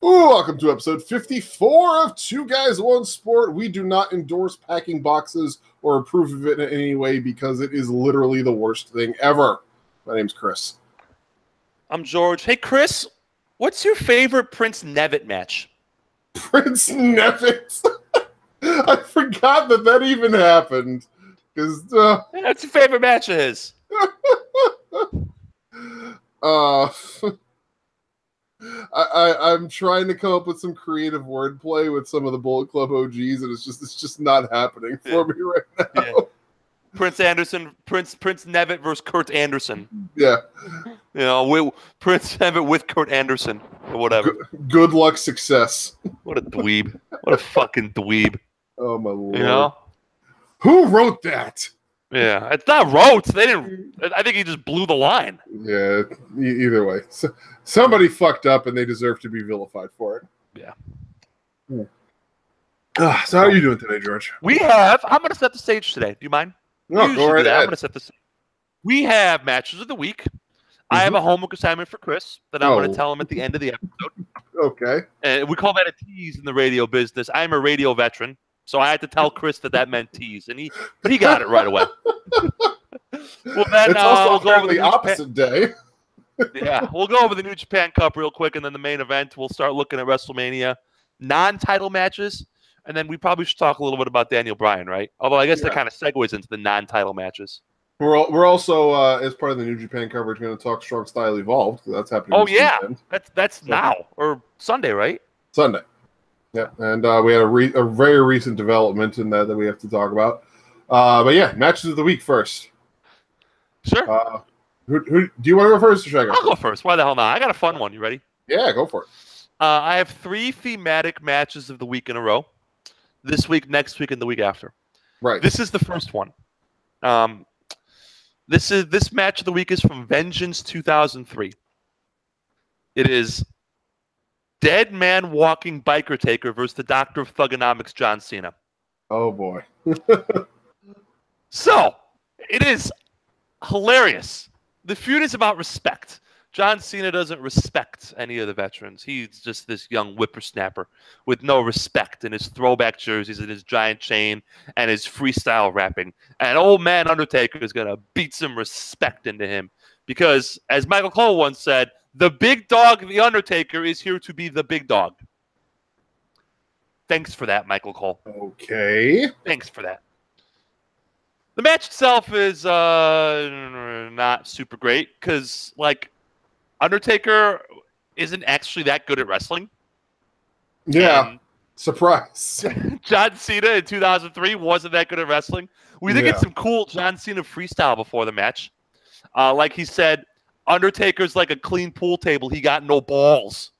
Welcome to episode 54 of Two Guys, One Sport. We do not endorse packing boxes or approve of it in any way because it is literally the worst thing ever. My name's Chris. I'm George. Hey, Chris, what's your favorite Prince Nevitt match? Prince Nevitt? I forgot that even happened. What's your favorite match of his? I'm trying to come up with some creative wordplay with some of the Bullet Club OGs, and it's just not happening for me right now. Yeah. Prince Nevitt versus Kurt Anderson. Yeah. You know, Prince Nevitt with Kurt Anderson or whatever. Good luck, success. What a dweeb. What a fucking dweeb. Oh, my Lord. You know? Who wrote that? Yeah, it's not wrote. They didn't. I think he just blew the line. Yeah, either way. Somebody fucked up and they deserve to be vilified for it. Yeah. So how are you doing today, George? I'm going to set the stage today. Do you mind? No, go right ahead. I'm going to set the stage. We have matches of the week. I have a homework assignment for Chris that I'm going to tell him at the end of the episode. Okay. And we call that a tease in the radio business. I'm a radio veteran, so I had to tell Chris that meant tease, but he got it right away. Well, then it's also we'll go over the opposite day. Yeah, we'll go over the New Japan Cup real quick, and then the main event. We'll start looking at Wrestlemania non-title matches, and then we probably should talk a little bit about Daniel Bryan, right? Although I guess that kind of segues into the non-title matches. We're also as part of the New Japan coverage going to talk Strong Style Evolved. That's happening. Oh yeah, that's now or Sunday, right? Sunday. Yeah, and we had a very recent development in that we have to talk about. But yeah, matches of the week first. Sure. Who do you want to go first or should I go? I'll go first. Why the hell not? I got a fun one. You ready? Yeah, go for it. I have 3 thematic matches of the week in a row. This week, next week, and the week after. Right. This is the first one. This match of the week is from Vengeance 2003. It is Dead Man Walking Biker Taker versus the Doctor of Thugonomics, John Cena. Oh boy. So it is hilarious. The feud is about respect. John Cena doesn't respect any of the veterans. He's just this young whippersnapper with no respect in his throwback jerseys and his giant chain and his freestyle rapping. And old man Undertaker is going to beat some respect into him because, as Michael Cole once said, the big dog, the Undertaker, is here to be the big dog. Thanks for that, Michael Cole. Okay. Thanks for that. The match itself is not super great because, like, Undertaker isn't actually that good at wrestling. Yeah. Surprise. John Cena in 2003 wasn't that good at wrestling. We did get some cool John Cena freestyle before the match. Like he said, Undertaker's like a clean pool table. He got no balls.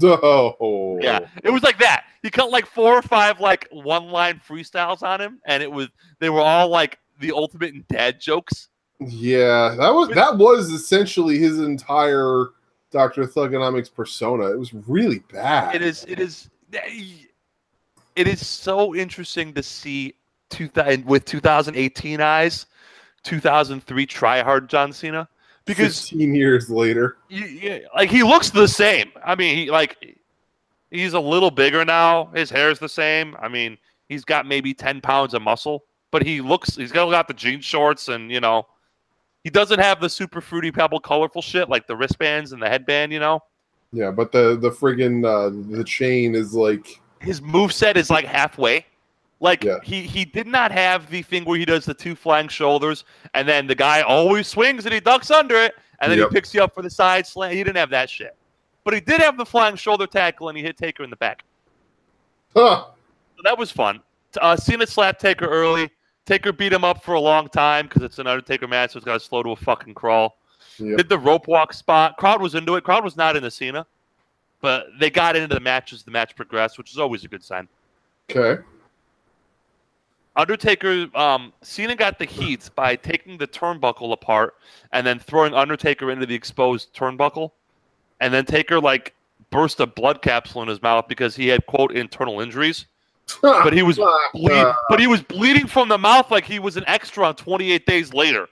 Oh. Yeah, it was like that. He cut like 4 or 5 like one-line freestyles on him, and they were all like the ultimate in dad jokes. Yeah, that was essentially his entire Dr. Thugonomics persona. It was really bad. It is so interesting to see with 2018 eyes, 2003 tryhard John Cena, because 15 years later, like he looks the same. I mean, he's a little bigger now. His hair's the same. I mean, he's got maybe 10 pounds of muscle, but he's got the jean shorts and he doesn't have the super fruity pebble colorful shit like the wristbands and the headband, Yeah, but the friggin' the chain is like his moveset is like halfway. Like he did not have the thing where he does the 2 flying shoulders and then the guy always swings and he ducks under it and then he picks you up for the side slam. He didn't have that shit. But he did have the flying shoulder tackle and he hit Taker in the back. Huh. So that was fun. Cena slapped Taker early. Taker beat him up for a long time because it's an Undertaker match, so it's got to slow to a fucking crawl. Yep. Did the rope walk spot. Crowd was into it. Crowd was not into Cena. But they got into the match as the match progressed, which is always a good sign. Okay. Undertaker, Cena got the heat by taking the turnbuckle apart and then throwing Undertaker into the exposed turnbuckle. And then Taker, burst a blood capsule in his mouth because he had, quote, internal injuries. But he was bleeding from the mouth like he was an extra on 28 Days Later.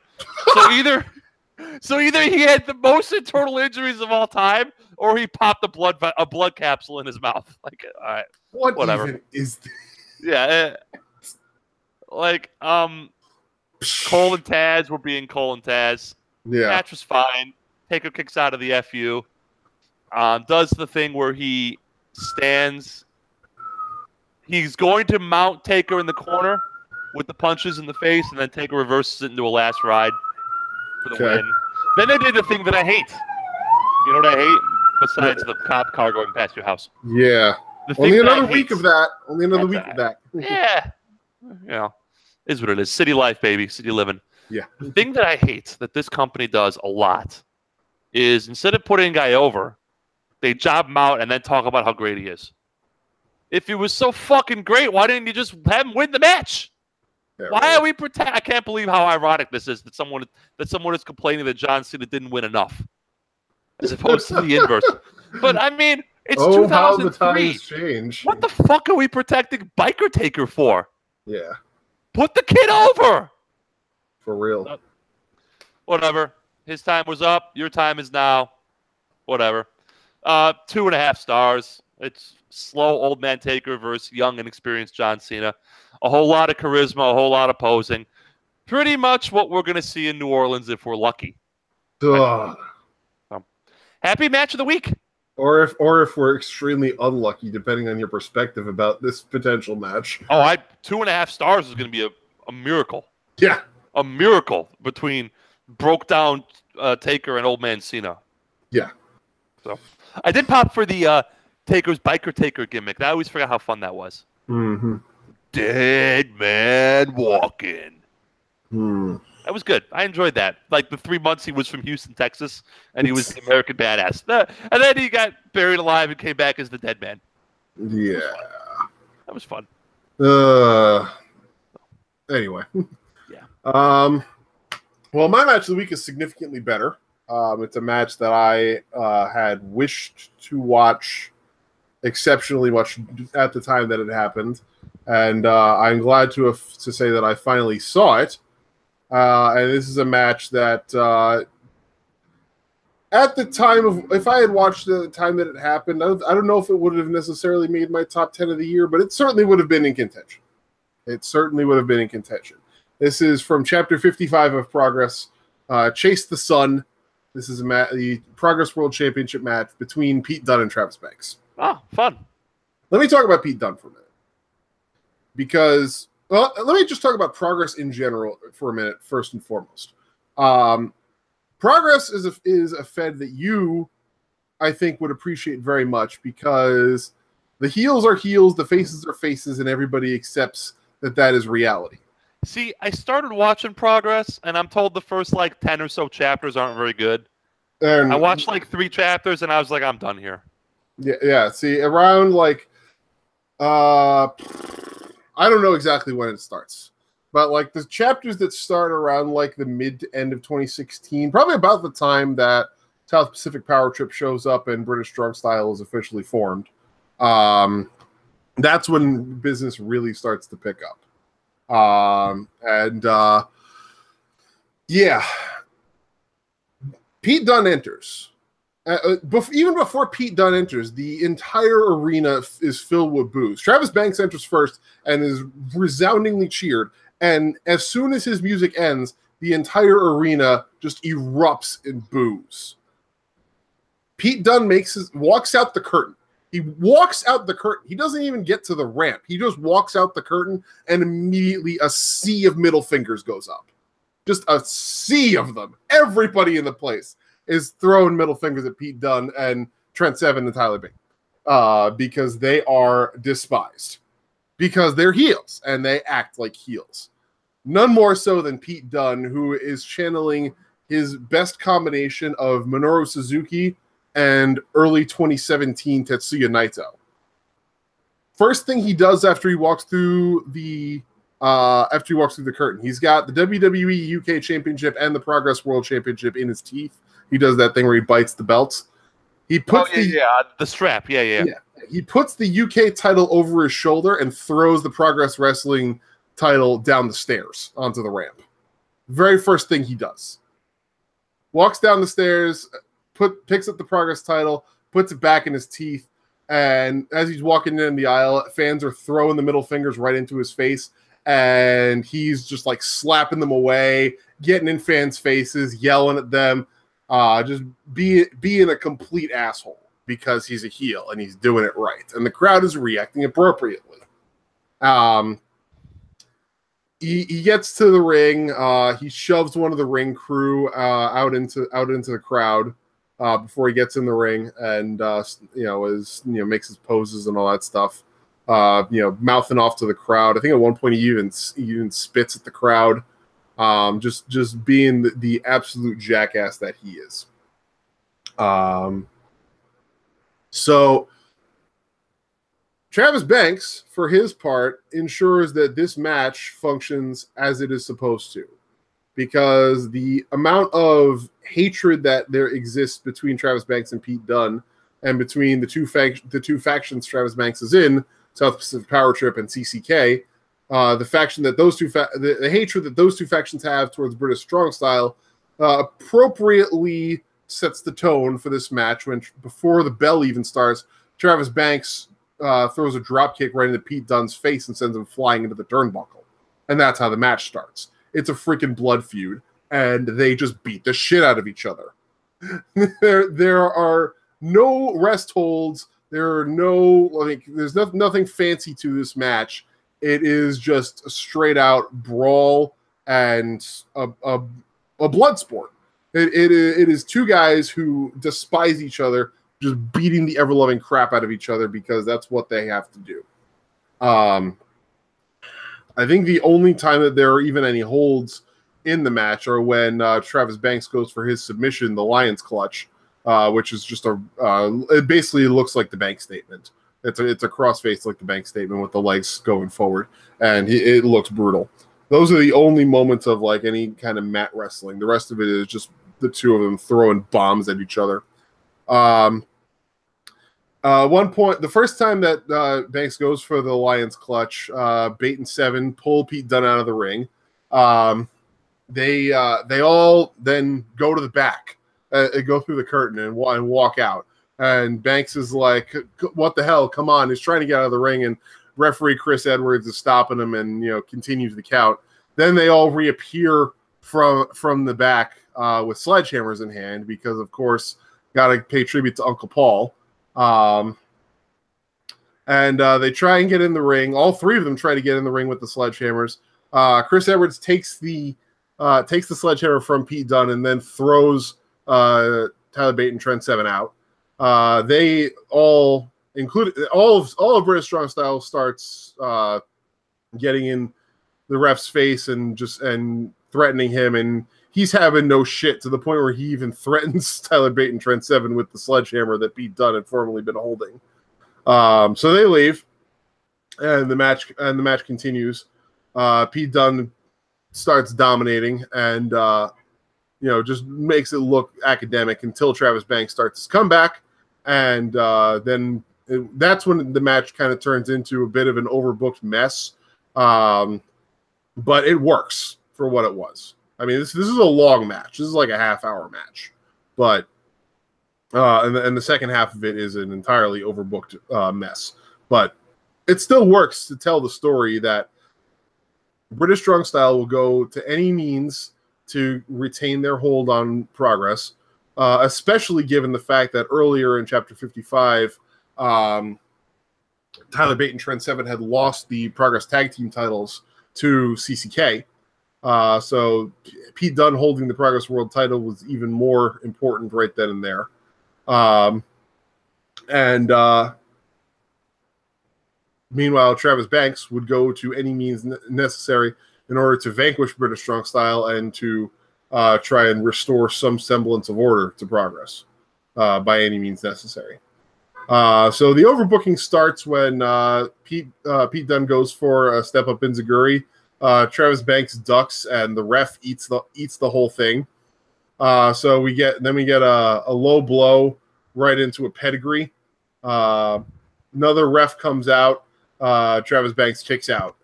So either he had the most internal injuries of all time, or he popped a blood capsule in his mouth. Like, all right, whatever. Even is this? Yeah, like Cole and Taz were being Cole and Taz. Yeah. Match was fine. Taker kicks out of the FU. Does the thing where he stands. He's going to mount Taker in the corner with the punches in the face, and then Taker reverses it into a last ride for the win. Then they did the thing that I hate. You know what I hate? Besides the cop car going past your house. Yeah. Only another week of that. Only another week of that. Yeah. You know, is what it is. City life, baby. City living. Yeah. The thing that I hate that this company does a lot is instead of putting a guy over, they job him out and then talk about how great he is. If he was so fucking great, why didn't you just have him win the match? Yeah, why are we pretend? I can't believe how ironic this is that someone is complaining that John Cena didn't win enough, as opposed to the inverse. But I mean, it's 2003. How the times change. What the fuck are we protecting Biker Taker for? Yeah. Put the kid over. For real. Whatever. His time was up. Your time is now. Whatever. 2.5 stars. It's slow old man Taker versus young and experienced John Cena. A whole lot of charisma, a whole lot of posing. Pretty much what we're going to see in New Orleans if we're lucky. So, happy match of the week. Or if we're extremely unlucky, depending on your perspective about this potential match. Oh, 2.5 stars is going to be a miracle. Yeah. A miracle between broke down Taker and old man Cena. Yeah. So I did pop for the Taker's Biker Taker gimmick. I always forgot how fun that was. Mm-hmm. Dead man walking. Hmm. That was good. I enjoyed that. Like the 3 months he was from Houston, Texas, and he was the American Badass. And then he got buried alive and came back as the Dead Man. Yeah. That was fun. Anyway. Yeah. Well, my match of the week is significantly better. It's a match that I had wished to watch exceptionally much at the time that it happened, and I'm glad to say that I finally saw it. And this is a match that at the time of, if I had watched it at the time that it happened, I don't know if it would have necessarily made my top 10 of the year, but it certainly would have been in contention. It certainly would have been in contention. This is from Chapter 55 of Progress, Chase the Sun. This is the Progress World Championship match between Pete Dunne and Travis Banks. Oh, fun. Let me talk about Pete Dunne for a minute. Because, well, let me just talk about Progress in general for a minute, first and foremost. Progress is a fed that you, I think, would appreciate very much because the heels are heels, the faces are faces, and everybody accepts that is reality. See, I started watching Progress, and I'm told the first, 10 or so chapters aren't very good. I watched, 3 chapters, and I was like, I'm done here. Yeah. See, around, I don't know exactly when it starts. But, the chapters that start around, the mid to end of 2016, probably about the time that South Pacific Power Trip shows up and British Strong Style is officially formed, that's when business really starts to pick up. Yeah. Pete Dunne enters. Even before Pete Dunne enters, the entire arena is filled with boos. Travis Banks enters first and is resoundingly cheered. And as soon as his music ends, the entire arena just erupts in boos. Pete Dunne walks out the curtain. He walks out the curtain. He doesn't even get to the ramp. He just walks out the curtain, and immediately a sea of middle fingers goes up. Just a sea of them. Everybody in the place is throwing middle fingers at Pete Dunne and Trent Seven and Tyler Bate because they are despised. Because they're heels, and they act like heels. None more so than Pete Dunne, who is channeling his best combination of Minoru Suzuki and early 2017 Tetsuya Naito. First thing he does after he walks through the curtain, he's got the WWE UK Championship and the Progress World Championship in his teeth. He does that thing where he bites the belts. He puts the strap. Yeah. He puts the UK title over his shoulder and throws the Progress Wrestling title down the stairs onto the ramp. Very first thing he does. Walks down the stairs, picks up the Progress title, puts it back in his teeth. And as he's walking in the aisle, fans are throwing the middle fingers right into his face. And he's just like slapping them away, getting in fans' faces, yelling at them, just being a complete asshole because he's a heel and he's doing it right. And the crowd is reacting appropriately. He gets to the ring. He shoves one of the ring crew out into the crowd before he gets in the ring, and makes his poses and all that stuff. Mouthing off to the crowd. I think at one point he even spits at the crowd. Just being the absolute jackass that he is. So Travis Banks, for his part, ensures that this match functions as it is supposed to, because the amount of hatred that there exists between Travis Banks and Pete Dunne, and between the two factions Travis Banks is in, South Pacific Power Trip and CCK, the hatred that those two factions have towards British Strong Style appropriately sets the tone for this match. When before the bell even starts, Travis Banks throws a drop kick right into Pete Dunne's face and sends him flying into the turnbuckle, and that's how the match starts. It's a freaking blood feud, and they just beat the shit out of each other. There are no rest holds. There's nothing fancy to this match. It is just a straight out brawl and a blood sport. It is two guys who despise each other, just beating the ever-loving crap out of each other because that's what they have to do. I think the only time that there are even any holds in the match are when Travis Banks goes for his submission, the Lion's Clutch, which is just it basically looks like the Bank Statement. It's a crossface like the Bank Statement with the legs going forward, and it looks brutal. Those are the only moments of like any kind of mat wrestling. The rest of it is just the two of them throwing bombs at each other. One point, the first time that Banks goes for the Lion's Clutch, Bait and Seven pull Pete Dunne out of the ring. They all then go to the back, go through the curtain and walk out. And Banks is like, "What the hell? Come on!" He's trying to get out of the ring, and referee Chris Edwards is stopping him and continues the count. Then they all reappear from the back with sledgehammers in hand because, of course, got to pay tribute to Uncle Paul. And they try and get in the ring. All three of them try to get in the ring with the sledgehammers. Chris Edwards takes the sledgehammer from Pete Dunne and then throws Tyler Bate and Trent Seven out. They all, including all of British Strong Style, starts getting in the ref's face and threatening him, and he's having no shit to the point where he even threatens Tyler Bate and Trent Seven with the sledgehammer that Pete Dunne had formerly been holding. So they leave, and the match continues. Pete Dunne starts dominating and just makes it look academic until Travis Banks starts his comeback, and then that's when the match kind of turns into a bit of an overbooked mess. But it works for what it was. I mean, this is a long match. This is like a half-hour match, but and the second half of it is an entirely overbooked mess. But it still works to tell the story that British Strong Style will go to any means to retain their hold on Progress, especially given the fact that earlier in Chapter 55, Tyler Bate and Trent Seven had lost the Progress Tag Team titles to CCK. So Pete Dunne holding the Progress World title was even more important right then and there. Meanwhile, Travis Banks would go to any means necessary in order to vanquish British Strong Style and to try and restore some semblance of order to Progress by any means necessary. So the overbooking starts when Pete Dunne goes for a step-up enziguri. Travis Banks ducks, and the ref eats the whole thing. So we get a low blow right into a pedigree. Another ref comes out. Travis Banks kicks out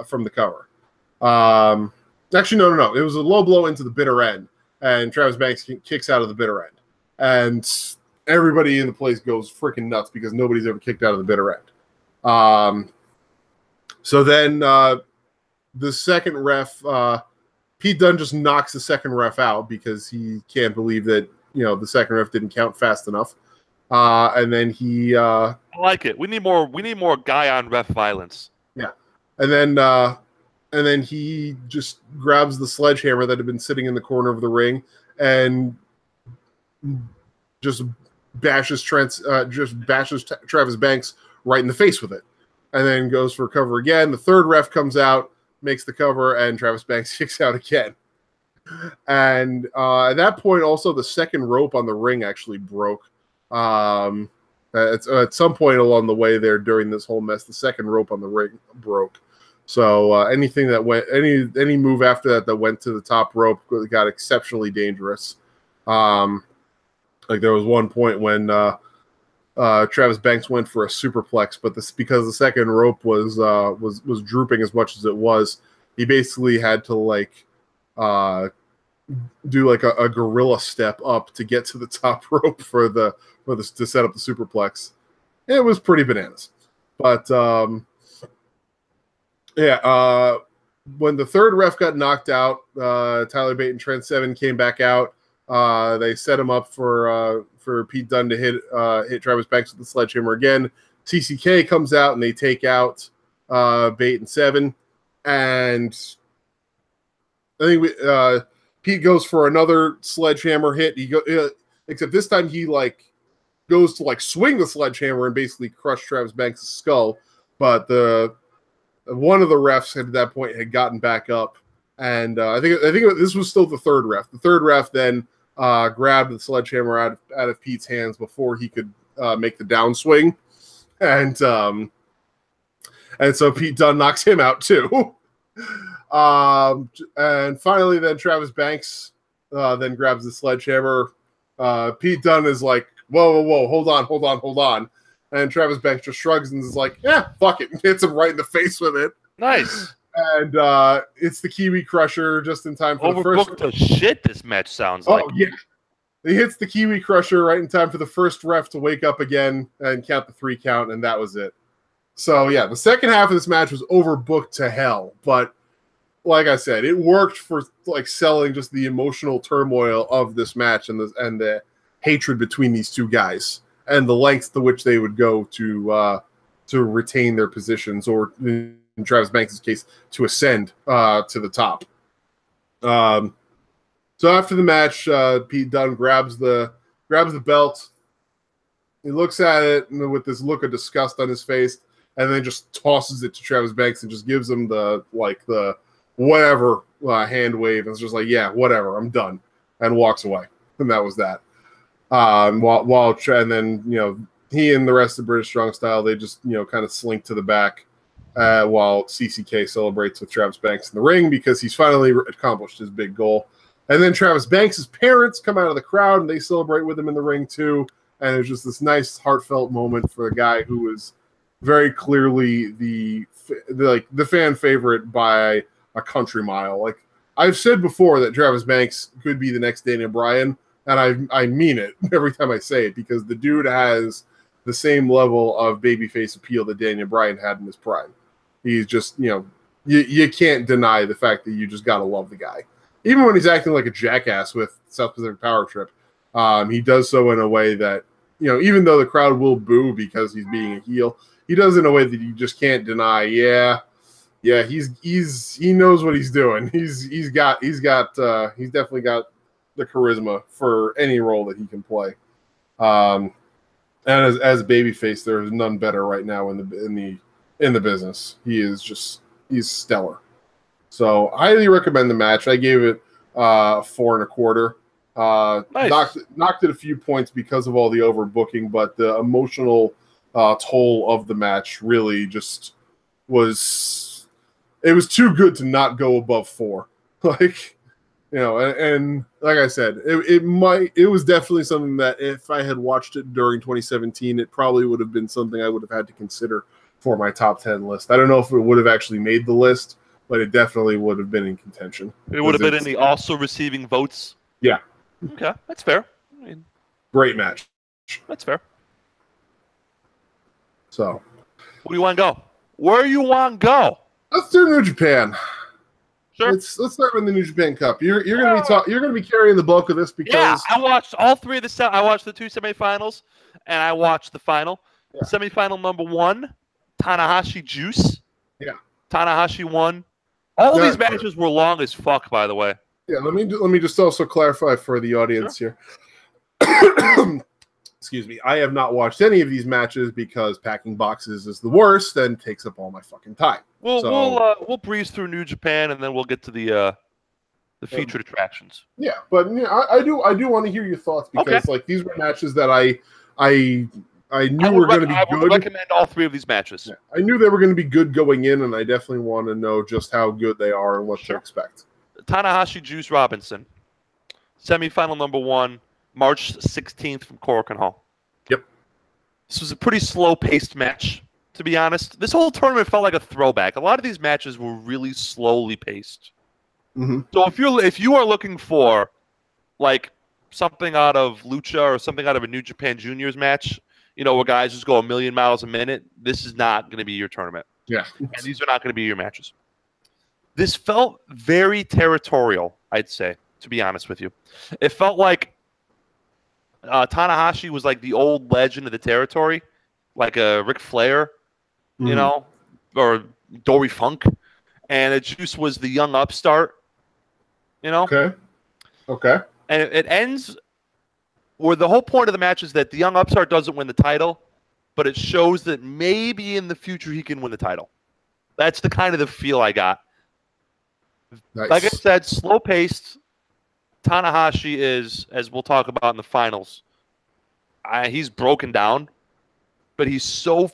from the cover. Actually, no. It was a low blow into the bitter end, and Travis Banks kicks out of the bitter end. And everybody in the place goes freaking nuts because nobody's ever kicked out of the bitter end. So then the second ref, Pete Dunne just knocks the second ref out because he can't believe that the second ref didn't count fast enough. And then he I like it. We need more guy on ref violence. Yeah. And then he just grabs the sledgehammer that had been sitting in the corner of the ring and just bashes Travis Banks right in the face with it. And then goes for cover again. The third ref comes out, makes the cover, and Travis Banks kicks out again. And at that point, also the second rope on the ring actually broke. At some point along the way there during this whole mess, the second rope on the ring broke. So anything that went, any move after that went to the top rope got exceptionally dangerous. Like there was one point when Travis Banks went for a superplex, but because the second rope was drooping as much as it was, he basically had to do like a gorilla step up to get to the top rope to set up the superplex. It was pretty bananas, but when the third ref got knocked out, Tyler Bate and Trent Seven came back out. They set him up for Pete Dunne to hit Travis Banks with the sledgehammer again. TCK comes out and they take out Bate and Seven, and I think Pete goes for another sledgehammer hit. Except this time he goes to swing the sledgehammer and basically crush Travis Banks' skull, but one of the refs at that point had gotten back up, and I think this was still the third ref. The third ref then grabbed the sledgehammer out of Pete's hands before he could make the downswing, and so Pete Dunne knocks him out too. And finally, then Travis Banks then grabs the sledgehammer. Pete Dunne is like, whoa, hold on. And Travis Banks just shrugs and is like, yeah, fuck it. Hits him right in the face with it. Nice. And it's the Kiwi Crusher just in time for the first. Overbooked to shit this match sounds like. Oh, yeah. He hits the Kiwi Crusher right in time for the first ref to wake up again and count the 3 count, and that was it. So, yeah, the second half of this match was overbooked to hell. But, like I said, it worked for, selling just the emotional turmoil of this match and the hatred between these two guys, and the lengths to which they would go to retain their positions, or in Travis Banks' case, to ascend to the top. So after the match, Pete Dunne grabs the belt. He looks at it with this look of disgust on his face, and then just tosses it to Travis Banks and just gives him the whatever hand wave, and it's just like, yeah, whatever, I'm done, and walks away. And that was that. And then he and the rest of British Strong Style, they just kind of slink to the back while CCK celebrates with Travis Banks in the ring because he's finally accomplished his big goal. And then Travis Banks' parents come out of the crowd and they celebrate with him in the ring too. And it's just this nice heartfelt moment for a guy who was very clearly the fan favorite by a country mile. Like I've said before that Travis Banks could be the next Daniel Bryan. And I mean it every time I say it, because the dude has the same level of babyface appeal that Daniel Bryan had in his prime. He's just, you can't deny the fact that you just got to love the guy. Even when he's acting like a jackass with South Pacific Power Trip, he does so in a way that, even though the crowd will boo because he's being a heel, he does in a way that you just can't deny. Yeah, he knows what he's doing. He's definitely got the charisma for any role that he can play. And as a babyface, there is none better right now in the business. He's stellar. So highly recommend the match. I gave it 4 1/4. Nice. Knocked it a few points because of all the overbooking, but the emotional toll of the match really just was. It was too good to not go above 4. And like I said, it was definitely something that if I had watched it during 2017, it probably would have been something I would have had to consider for my top 10 list. I don't know if it would have actually made the list, but it definitely would have been in contention. It would have been in the also receiving votes? Yeah. Okay, that's fair. Great match. That's fair. So, where do you want to go? Where you want to go? Let's do New Japan. Sure. Let's start with the New Japan Cup. You're gonna be carrying the bulk of this because I watched all three of the I watched the 2 semifinals and I watched the final. Yeah. Semifinal number 1, Tanahashi Juice. Yeah. Tanahashi won. All these matches were long as fuck, by the way. Yeah, let me just also clarify for the audience here. Excuse me. I have not watched any of these matches because packing boxes is the worst and takes up all my fucking time. We'll breeze through New Japan and then we'll get to the featured attractions. Yeah, but I do want to hear your thoughts because like these were matches that I knew were going to be good. I would recommend all 3 of these matches. Yeah, I knew they were going to be good going in, and I definitely want to know just how good they are and what to expect. Tanahashi Juice Robinson, semifinal number 1, March 16th from Korakuen Hall. Yep. This was a pretty slow-paced match, to be honest. This whole tournament felt like a throwback. A lot of these matches were really slowly paced. Mm-hmm. So if you are looking for like something out of Lucha or something out of a New Japan Juniors match, where guys just go a million miles a minute, this is not going to be your tournament. Yeah. And these are not going to be your matches. This felt very territorial, I'd say, to be honest with you. It felt like Tanahashi was like the old legend of the territory, like a Ric Flair, or Dory Funk. And Juice was the young upstart, Okay. And it ends where the whole point of the match is that the young upstart doesn't win the title, but it shows that maybe in the future he can win the title. That's the kind of the feel I got. Nice. Like I said, slow-paced. Tanahashi is, as we'll talk about in the finals, he's broken down, but he's so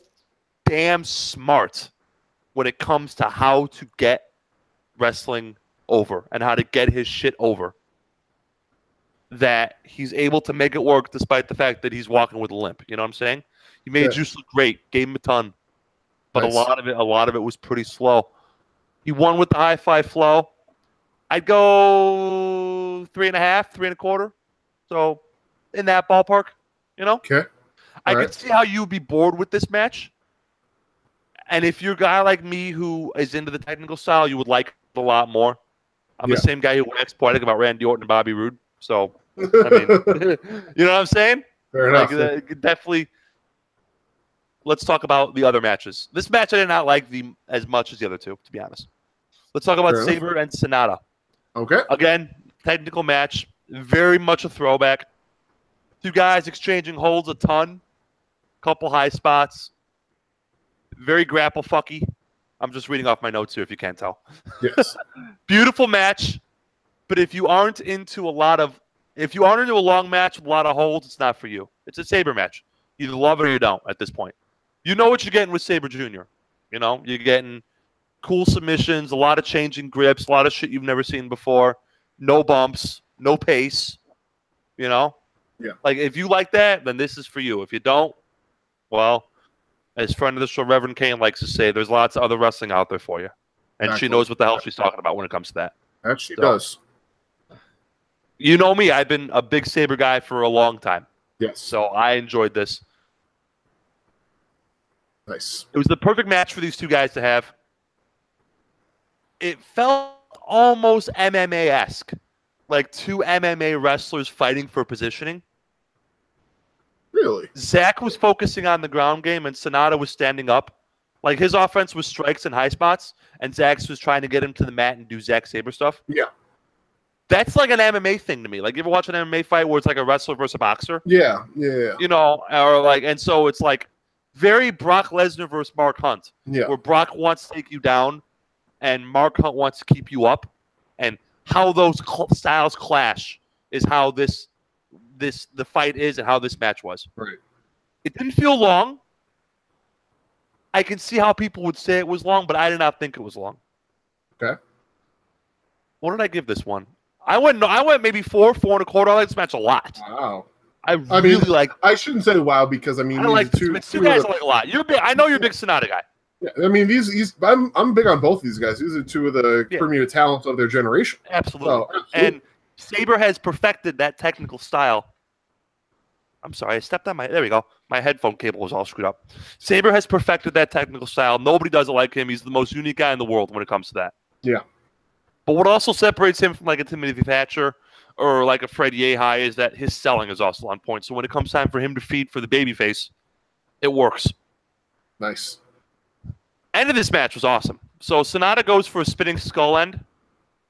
damn smart when it comes to how to get wrestling over and how to get his shit over, that he's able to make it work despite the fact that he's walking with a limp. You know what I'm saying? He made Juice look great, gave him a ton, but nice. a lot of it was pretty slow. He won with the high five flow. I'd go 3.5, 3.25. So in that ballpark, Okay. I could see how you would be bored with this match. And if you're a guy like me who is into the technical style, you would like it a lot more. I'm the same guy who waxed poetic about Randy Orton and Bobby Roode. So, I mean, you know what I'm saying? Fair enough. Definitely. Let's talk about the other matches. This match I did not like as much as the other two, to be honest. Let's talk about Sabre and Sonata. Okay. Again, technical match. Very much a throwback. 2 guys exchanging holds a ton. Couple high spots. Very grapple fucky. I'm just reading off my notes here if you can't tell. Yes. Beautiful match. But if you aren't into a long match with a lot of holds, it's not for you. It's a Sabre match. You either love it or you don't at this point. You know what you're getting with Sabre Jr. You're getting cool submissions, a lot of changing grips, a lot of shit you've never seen before. No bumps, no pace. Yeah. Like, if you like that, then this is for you. If you don't, well, as friend of the show, Reverend Kane likes to say, there's lots of other wrestling out there for you. And she knows what the hell she's talking about when it comes to that. That she does. You know me. I've been a big Sabre guy for a long time. Yes. So I enjoyed this. Nice. It was the perfect match for these 2 guys to have. It felt almost MMA-esque. Like 2 MMA wrestlers fighting for positioning. Really? Zach was focusing on the ground game, and Sonata was standing up. Like, his offense was strikes and high spots, and Zach's was trying to get him to the mat and do Zack Sabre stuff. Yeah. That's like an MMA thing to me. Like, you ever watch an MMA fight where it's like a wrestler versus a boxer? Yeah. And so it's like very Brock Lesnar versus Mark Hunt. Yeah. Where Brock wants to take you down, and Mark Hunt wants to keep you up, and how those styles clash is how the fight is and how this match was. Right. It didn't feel long. I can see how people would say it was long, but I did not think it was long. Okay. What did I give this one? I went maybe 4, 4.25. I like this match a lot. Wow. I shouldn't say wow because I like two guys I like a lot. I know you're a big Sonata guy. Yeah, I mean I'm big on both of these guys. These are 2 of the premier talents of their generation. Absolutely. And Sabre has perfected that technical style I'm sorry, I stepped on my. There we go. My headphone cable was all screwed up. Sabre has perfected that technical style. Nobody does it like him. He's the most unique guy in the world when it comes to that. Yeah. But what also separates him from like a Timothy Thatcher or like a Fred Yehi is that his selling is also on point. So when it comes time for him to feed for the babyface, it works. Nice. End of this match was awesome. So Sonata goes for a spinning skull end.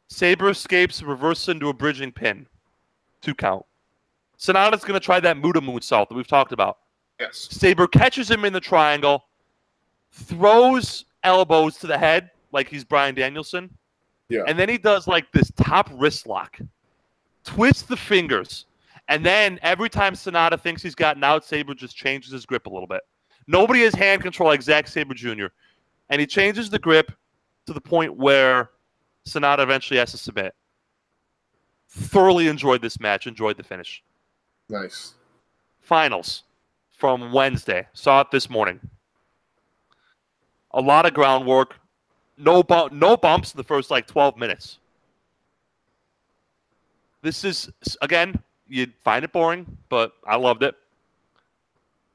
Sabre escapes, reverses into a bridging pin. 2 count. Sonata's going to try that Muda moonsault that we've talked about. Yes. Sabre catches him in the triangle, throws elbows to the head like he's Bryan Danielson. Yeah. And then he does like this top wrist lock. Twists the fingers. And then every time Sonata thinks he's gotten out, Sabre just changes his grip a little bit. Nobody has hand control like Zack Sabre Jr. And he changes the grip to the point where Sonata eventually has to submit. Thoroughly enjoyed this match. Enjoyed the finish. Nice. Finals from Wednesday. Saw it this morning. A lot of groundwork. No bumps in the first like 12 minutes. This is, again, you'd find it boring, but I loved it.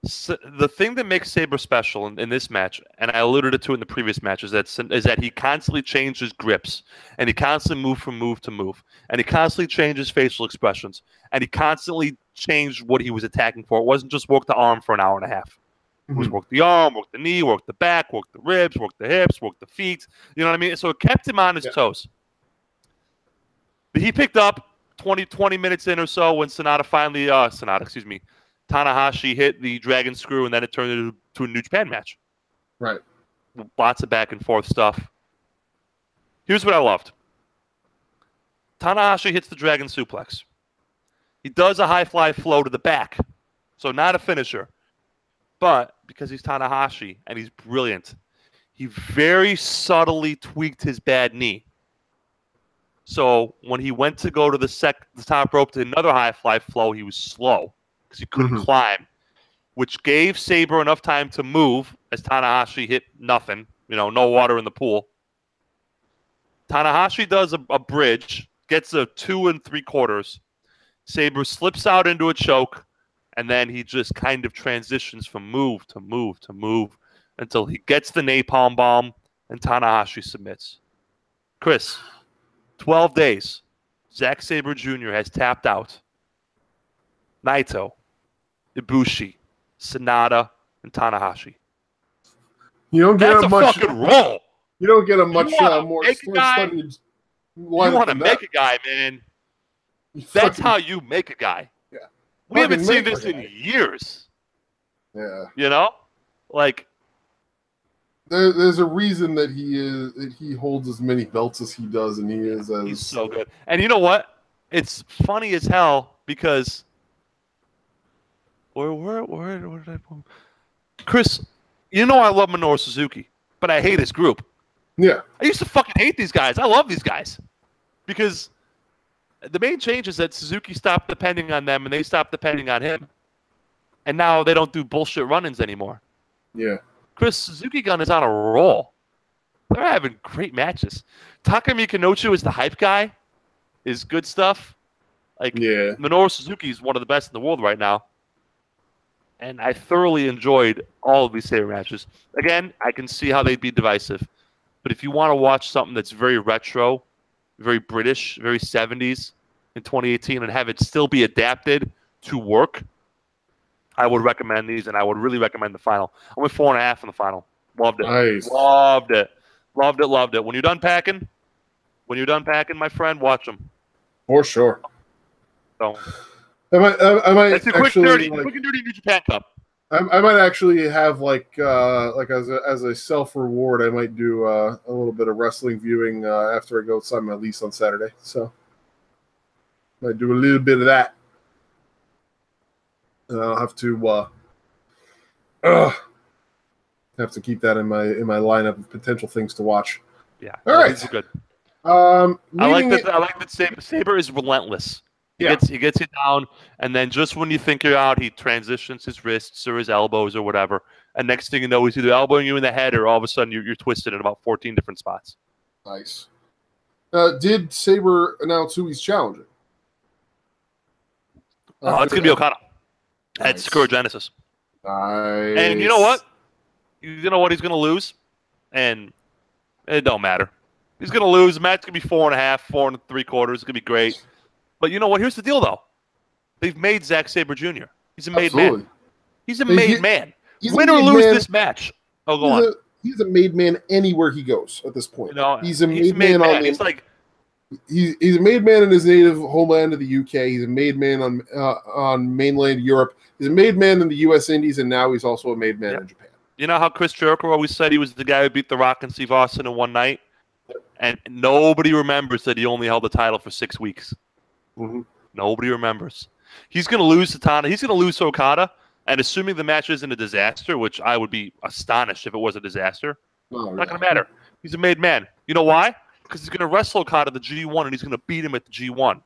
So the thing that makes Sabre special in this match, and I alluded to it in the previous match, is that he constantly changes grips, and he constantly moved from move to move, and he constantly changes facial expressions, and he constantly changed what he was attacking for. It wasn't just work the arm for an hour and a half. It was work the arm, work the knee, work the back, work the ribs, work the hips, work the feet. You know what I mean? So it kept him on his toes. But he picked up 20 minutes in or so when Tanahashi hit the Dragon Screw, and then it turned into a New Japan match. Right. Lots of back and forth stuff. Here's what I loved. Tanahashi hits the Dragon Suplex. He does a high fly flow to the back. So not a finisher. But because he's Tanahashi and he's brilliant, he very subtly tweaked his bad knee. So when he went to go to the top rope to another high fly flow, he was slow because he couldn't climb, which gave Sabre enough time to move as Tanahashi hit nothing, no water in the pool. Tanahashi does a bridge, gets a 2 3/4. Sabre slips out into a choke, and then he just kind of transitions from move to move to move until he gets the napalm bomb and Tanahashi submits. Chris, 12 days. Zack Sabre Jr. has tapped out Naito, Ibushi, Sonata, and Tanahashi. You don't get That's a fucking roll. You don't get a much more studied lineup. You want to make a guy, man. That's how you make a guy. Yeah. We haven't seen this in years. Yeah. Like there's a reason that he holds as many belts as he does, and he's so good. And you know what? It's funny as hell because where did I put him? Chris, I love Minoru Suzuki, but I hate his group. Yeah. I used to fucking hate these guys. I love these guys because the main change is that Suzuki stopped depending on them and they stopped depending on him. And now they don't do bullshit run-ins anymore. Yeah. Chris, Suzuki Gun is on a roll. They're having great matches. Takumi Kinochu is the hype guy. Is good stuff. Minoru Suzuki is one of the best in the world right now. And I thoroughly enjoyed all of these Sabre matches. Again, I can see how they'd be divisive. But if you want to watch something that's very retro, very British, very 70s in 2018, and have it still be adapted to work, I would recommend these, and I would really recommend the final. I went 4.5 in the final. Loved it. Nice. Loved it. Loved it. When you're done packing, my friend, watch them. For sure. So, I might that's a quick dirty New Japan Cup. I might actually have as a self reward, I might do a little bit of wrestling viewing after I go sign my lease on Saturday. So, might do a little bit of that. And I'll have to keep that in my lineup of potential things to watch. Yeah. All right. That's good. I like that Sabre is relentless. He gets you down, and then just when you think you're out, he transitions his wrists or his elbows or whatever. And next thing you know, he's either elbowing you in the head or all of a sudden you're twisted in about 14 different spots. Nice. Did Sabre announce who he's challenging? It's going to be Okada. That's Genesis. Nice. And you know what? You know what he's going to lose? And it don't matter. He's going to lose. The match's going to be 4.5, 4 3/4. It's going to be great. But you know what? Here's the deal, though. They've made Zack Sabre Jr. He's a made man. He's a made man. Win or lose this match. Oh, go on. He's a made man anywhere he goes at this point. You know, he's a made man. He's a made man in his native homeland of the UK. He's a made man on mainland Europe. He's a made man in the U.S. Indies, and now he's also a made man in Japan. You know how Chris Jericho always said he was the guy who beat The Rock and Steve Austin in one night? And nobody remembers that he only held the title for 6 weeks. Mm-hmm. Nobody remembers. He's going to lose to Tana. He's going to lose to Okada. And assuming the match isn't a disaster, which I would be astonished if it was a disaster, not going to matter. He's a made man. You know why? Because he's going to wrestle Okada at the G1, and he's going to beat him at the G1.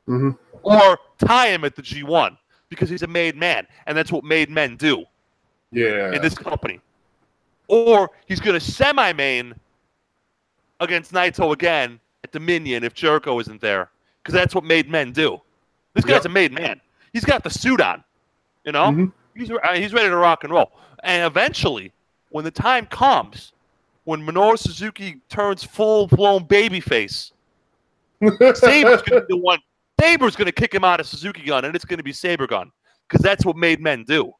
Mm-hmm. Or tie him at the G1, because he's a made man. And that's what made men do in this company. Or he's going to semi-main against Naito again at Dominion if Jericho isn't there, because that's what made men do. This guy's a made man. He's got the suit on. You know, he's ready to rock and roll. And eventually, when the time comes, when Minoru Suzuki turns full-blown babyface, Sabre's going to be the one. Sabre's going to kick him out of Suzuki Gun, and it's going to be Sabre Gun, because that's what made men do.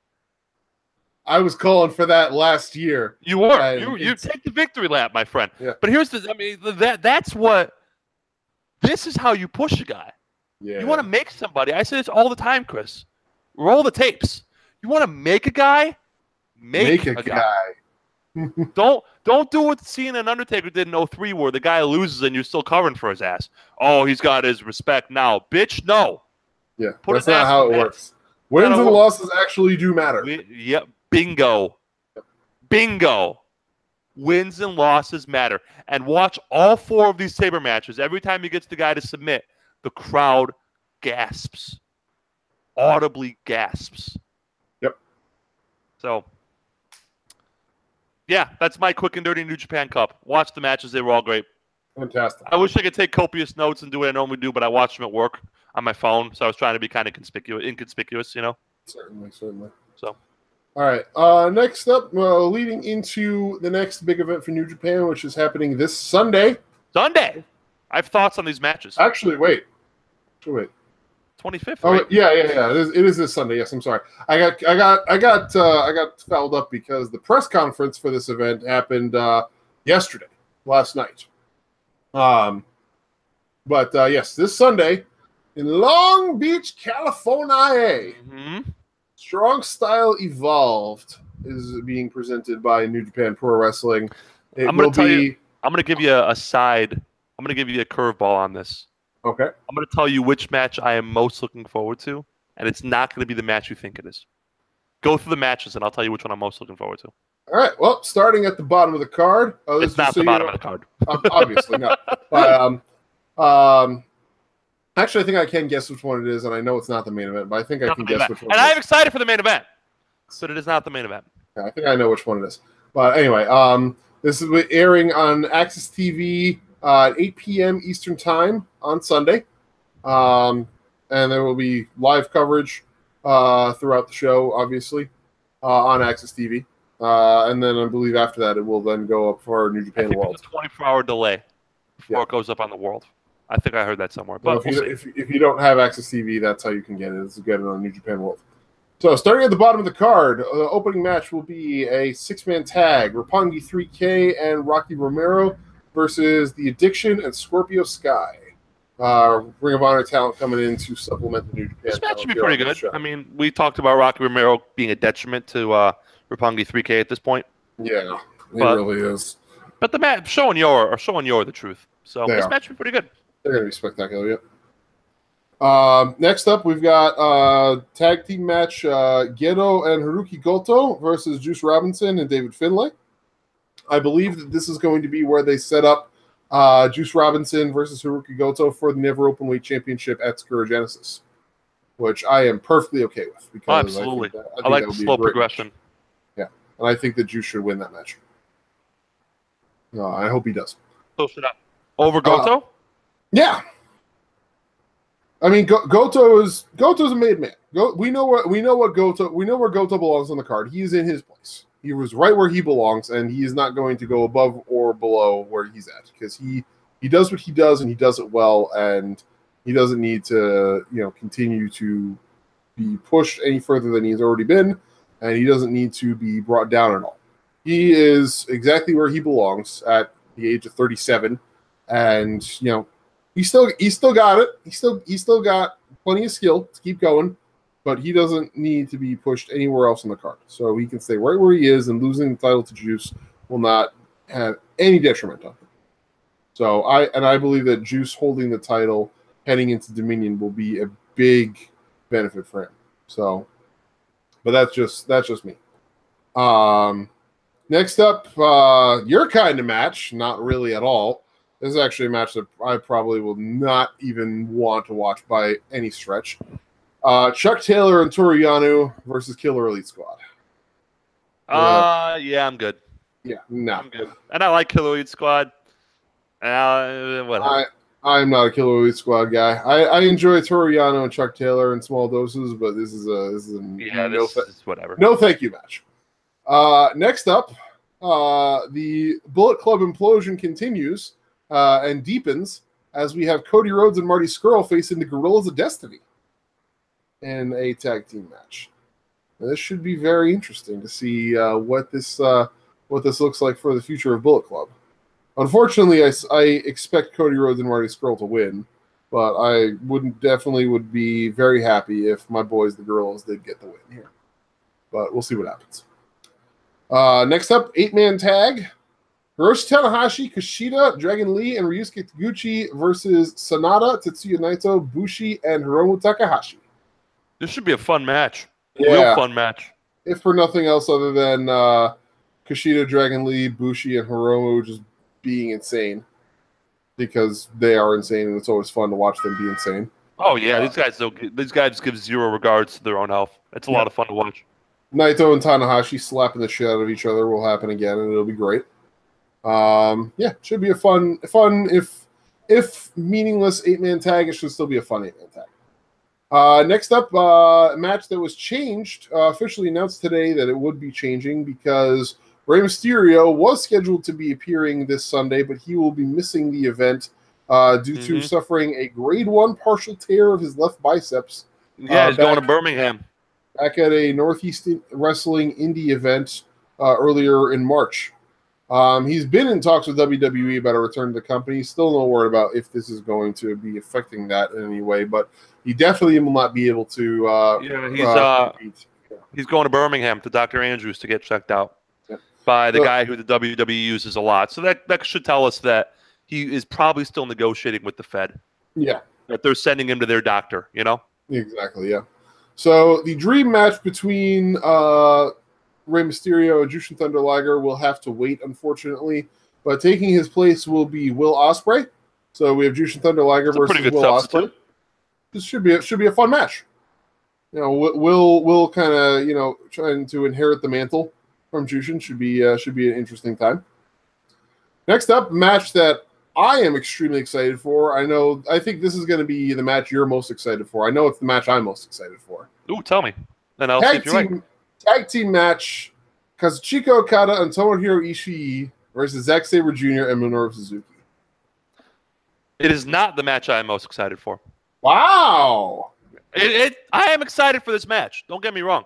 I was calling for that last year. You were. You take the victory lap, my friend. Yeah. But here's the. I mean, that's what. This is how you push a guy. Yeah. You want to make somebody. I say this all the time, Chris. Roll the tapes. You want to make a guy? Make a guy. Don't do what Cena and Undertaker did in 03 where the guy loses and you're still covering for his ass. Oh, he's got his respect now. Bitch, no. Yeah, that's not how it works. Wins and losses actually do matter. Yep. Bingo. Bingo. Wins and losses matter. And watch all 4 of these Sabre matches. Every time he gets the guy to submit, the crowd gasps. Audibly gasps. Yep. So, yeah, that's my quick and dirty New Japan Cup. Watch the matches. They were all great. Fantastic. I wish I could take copious notes and do what I normally do, but I watched them at work on my phone, so I was trying to be kind of inconspicuous, you know? Certainly. So. All right. Next up, leading into the next big event for New Japan, which is happening this Sunday. I have thoughts on these matches. Actually, wait. 25th. Oh, right? yeah. It is this Sunday. Yes, I'm sorry. I got fouled up because the press conference for this event happened last night. But yes, this Sunday in Long Beach, California, Strong Style Evolved is being presented by New Japan Pro Wrestling. I'm going to give you a side. I'm going to give you a curveball on this. Okay. I'm going to tell you which match I am most looking forward to, and it's not going to be the match you think it is. Go through the matches, and I'll tell you which one I'm most looking forward to. All right. Well, starting at the bottom of the card. It's not the bottom of the card. Obviously not. But, actually, I think I can guess which one it is, and I know it's not the main event, but I think I can guess which one. And I'm excited for the main event, but it is not the main event. Yeah, I think I know which one it is. But anyway, this is airing on Access TV at 8 p.m. Eastern Time on Sunday. And there will be live coverage throughout the show, obviously, on Access TV. And then I believe after that it will then go up for New Japan World. It's a 24-hour delay before it goes up on the World. I think I heard that somewhere. But if you don't have Access TV, that's how you can get it. It's get it on New Japan World. So starting at the bottom of the card, the opening match will be a 6-man tag. Roppongi 3K and Rocky Romero versus The Addiction and Scorpio Sky. Ring of Honor talent coming in to supplement the New Japan. This match should be pretty good. I mean, we talked about Rocky Romero being a detriment to Roppongi 3K at this point. Yeah, it really is. But the match showing you're the truth. So this match should be pretty good. They're going to be spectacular, yep. Next up, we've got tag team match Gedo and Haruki Goto versus Juice Robinson and David Finlay. I believe that this is going to be where they set up Juice Robinson versus Haruki Goto for the Never Openweight Championship at Sakura Genesis, which I am perfectly okay with. Because absolutely. I like the slow progression. Match. Yeah, and I think that Juice should win that match. I hope he does. So should I. Over Goto? Yeah. I mean, Goto's a made man. We know where Goto belongs on the card. He's in his place. He was right where he belongs, and he is not going to go above or below where he's at because he does what he does and he does it well, and he doesn't need to continue to be pushed any further than he's already been, and he doesn't need to be brought down at all. He is exactly where he belongs at the age of 37, and he's still got it. He's still got plenty of skill to keep going, but he doesn't need to be pushed anywhere else on the card. So he can stay right where he is, and losing the title to Juice will not have any detriment on him. So I believe that Juice holding the title heading into Dominion will be a big benefit for him. So, but that's just me. Next up, your kind of match, not really at all. This is actually a match that I probably will not even want to watch by any stretch. Chuck Taylor and Toru Yano versus Killer Elite Squad. Yeah, I'm good. Yeah, no. I'm good. And I like Killer Elite Squad. Whatever. I'm not a Killer Elite Squad guy. I enjoy Toru Yano and Chuck Taylor in small doses, but this is whatever. No thank you match. Next up, the Bullet Club implosion continues and deepens as we have Cody Rhodes and Marty Scurll facing the Gorillas of Destiny in a tag team match. Now, this should be very interesting to see what this looks like for the future of Bullet Club. Unfortunately, I expect Cody Rhodes and Marty Scurll to win, but I would be very happy if my boys, the Gorillas, did get the win here. But we'll see what happens. Next up, 8-man tag. Hiroshi Tanahashi, Kushida, Dragon Lee, and Ryusuke Taguchi versus Sanada, Tetsuya Naito, Bushi, and Hiromu Takahashi. This should be a fun match. Yeah. Real fun match. If for nothing else other than Kushida, Dragon Lee, Bushi, and Hiromu just being insane. Because they are insane, and it's always fun to watch them be insane. Oh, yeah. These guys give zero regards to their own health. It's a lot of fun to watch. Naito and Tanahashi slapping the shit out of each other will happen again, and it'll be great. Should be a fun if meaningless 8-man tag, it should still be a fun 8-man tag. Next up, a match that was changed, officially announced today that it would be changing because Rey Mysterio was scheduled to be appearing this Sunday, but he will be missing the event due to suffering a grade 1 partial tear of his left biceps. Yeah, he's going to Birmingham. Back at a Northeast Wrestling indie event earlier in March. He's been in talks with WWE about a return to the company. Still no word about if this is going to be affecting that in any way, but he definitely will not be able to. He's going to Birmingham to Dr. Andrews to get checked out by the guy who the WWE uses a lot. So that should tell us that he is probably still negotiating with the Fed. Yeah. That they're sending him to their doctor, Exactly, yeah. So the dream match between Rey Mysterio and Jushin Thunder Liger will have to wait, unfortunately. But taking his place will be Will Ospreay. So we have Jushin Thunder Liger versus Will Ospreay. This should be a fun match. Will kind of trying to inherit the mantle from Jushin should be an interesting time. Next up, match that I am extremely excited for. I think this is going to be the match you're most excited for. I know it's the match I'm most excited for. Ooh, tell me. Then I'll see if you're right. Tag team match, Kazuchika Okada and Tomohiro Ishii versus Zack Sabre Jr. and Minoru Suzuki. It is not the match I am most excited for. Wow. I am excited for this match. Don't get me wrong.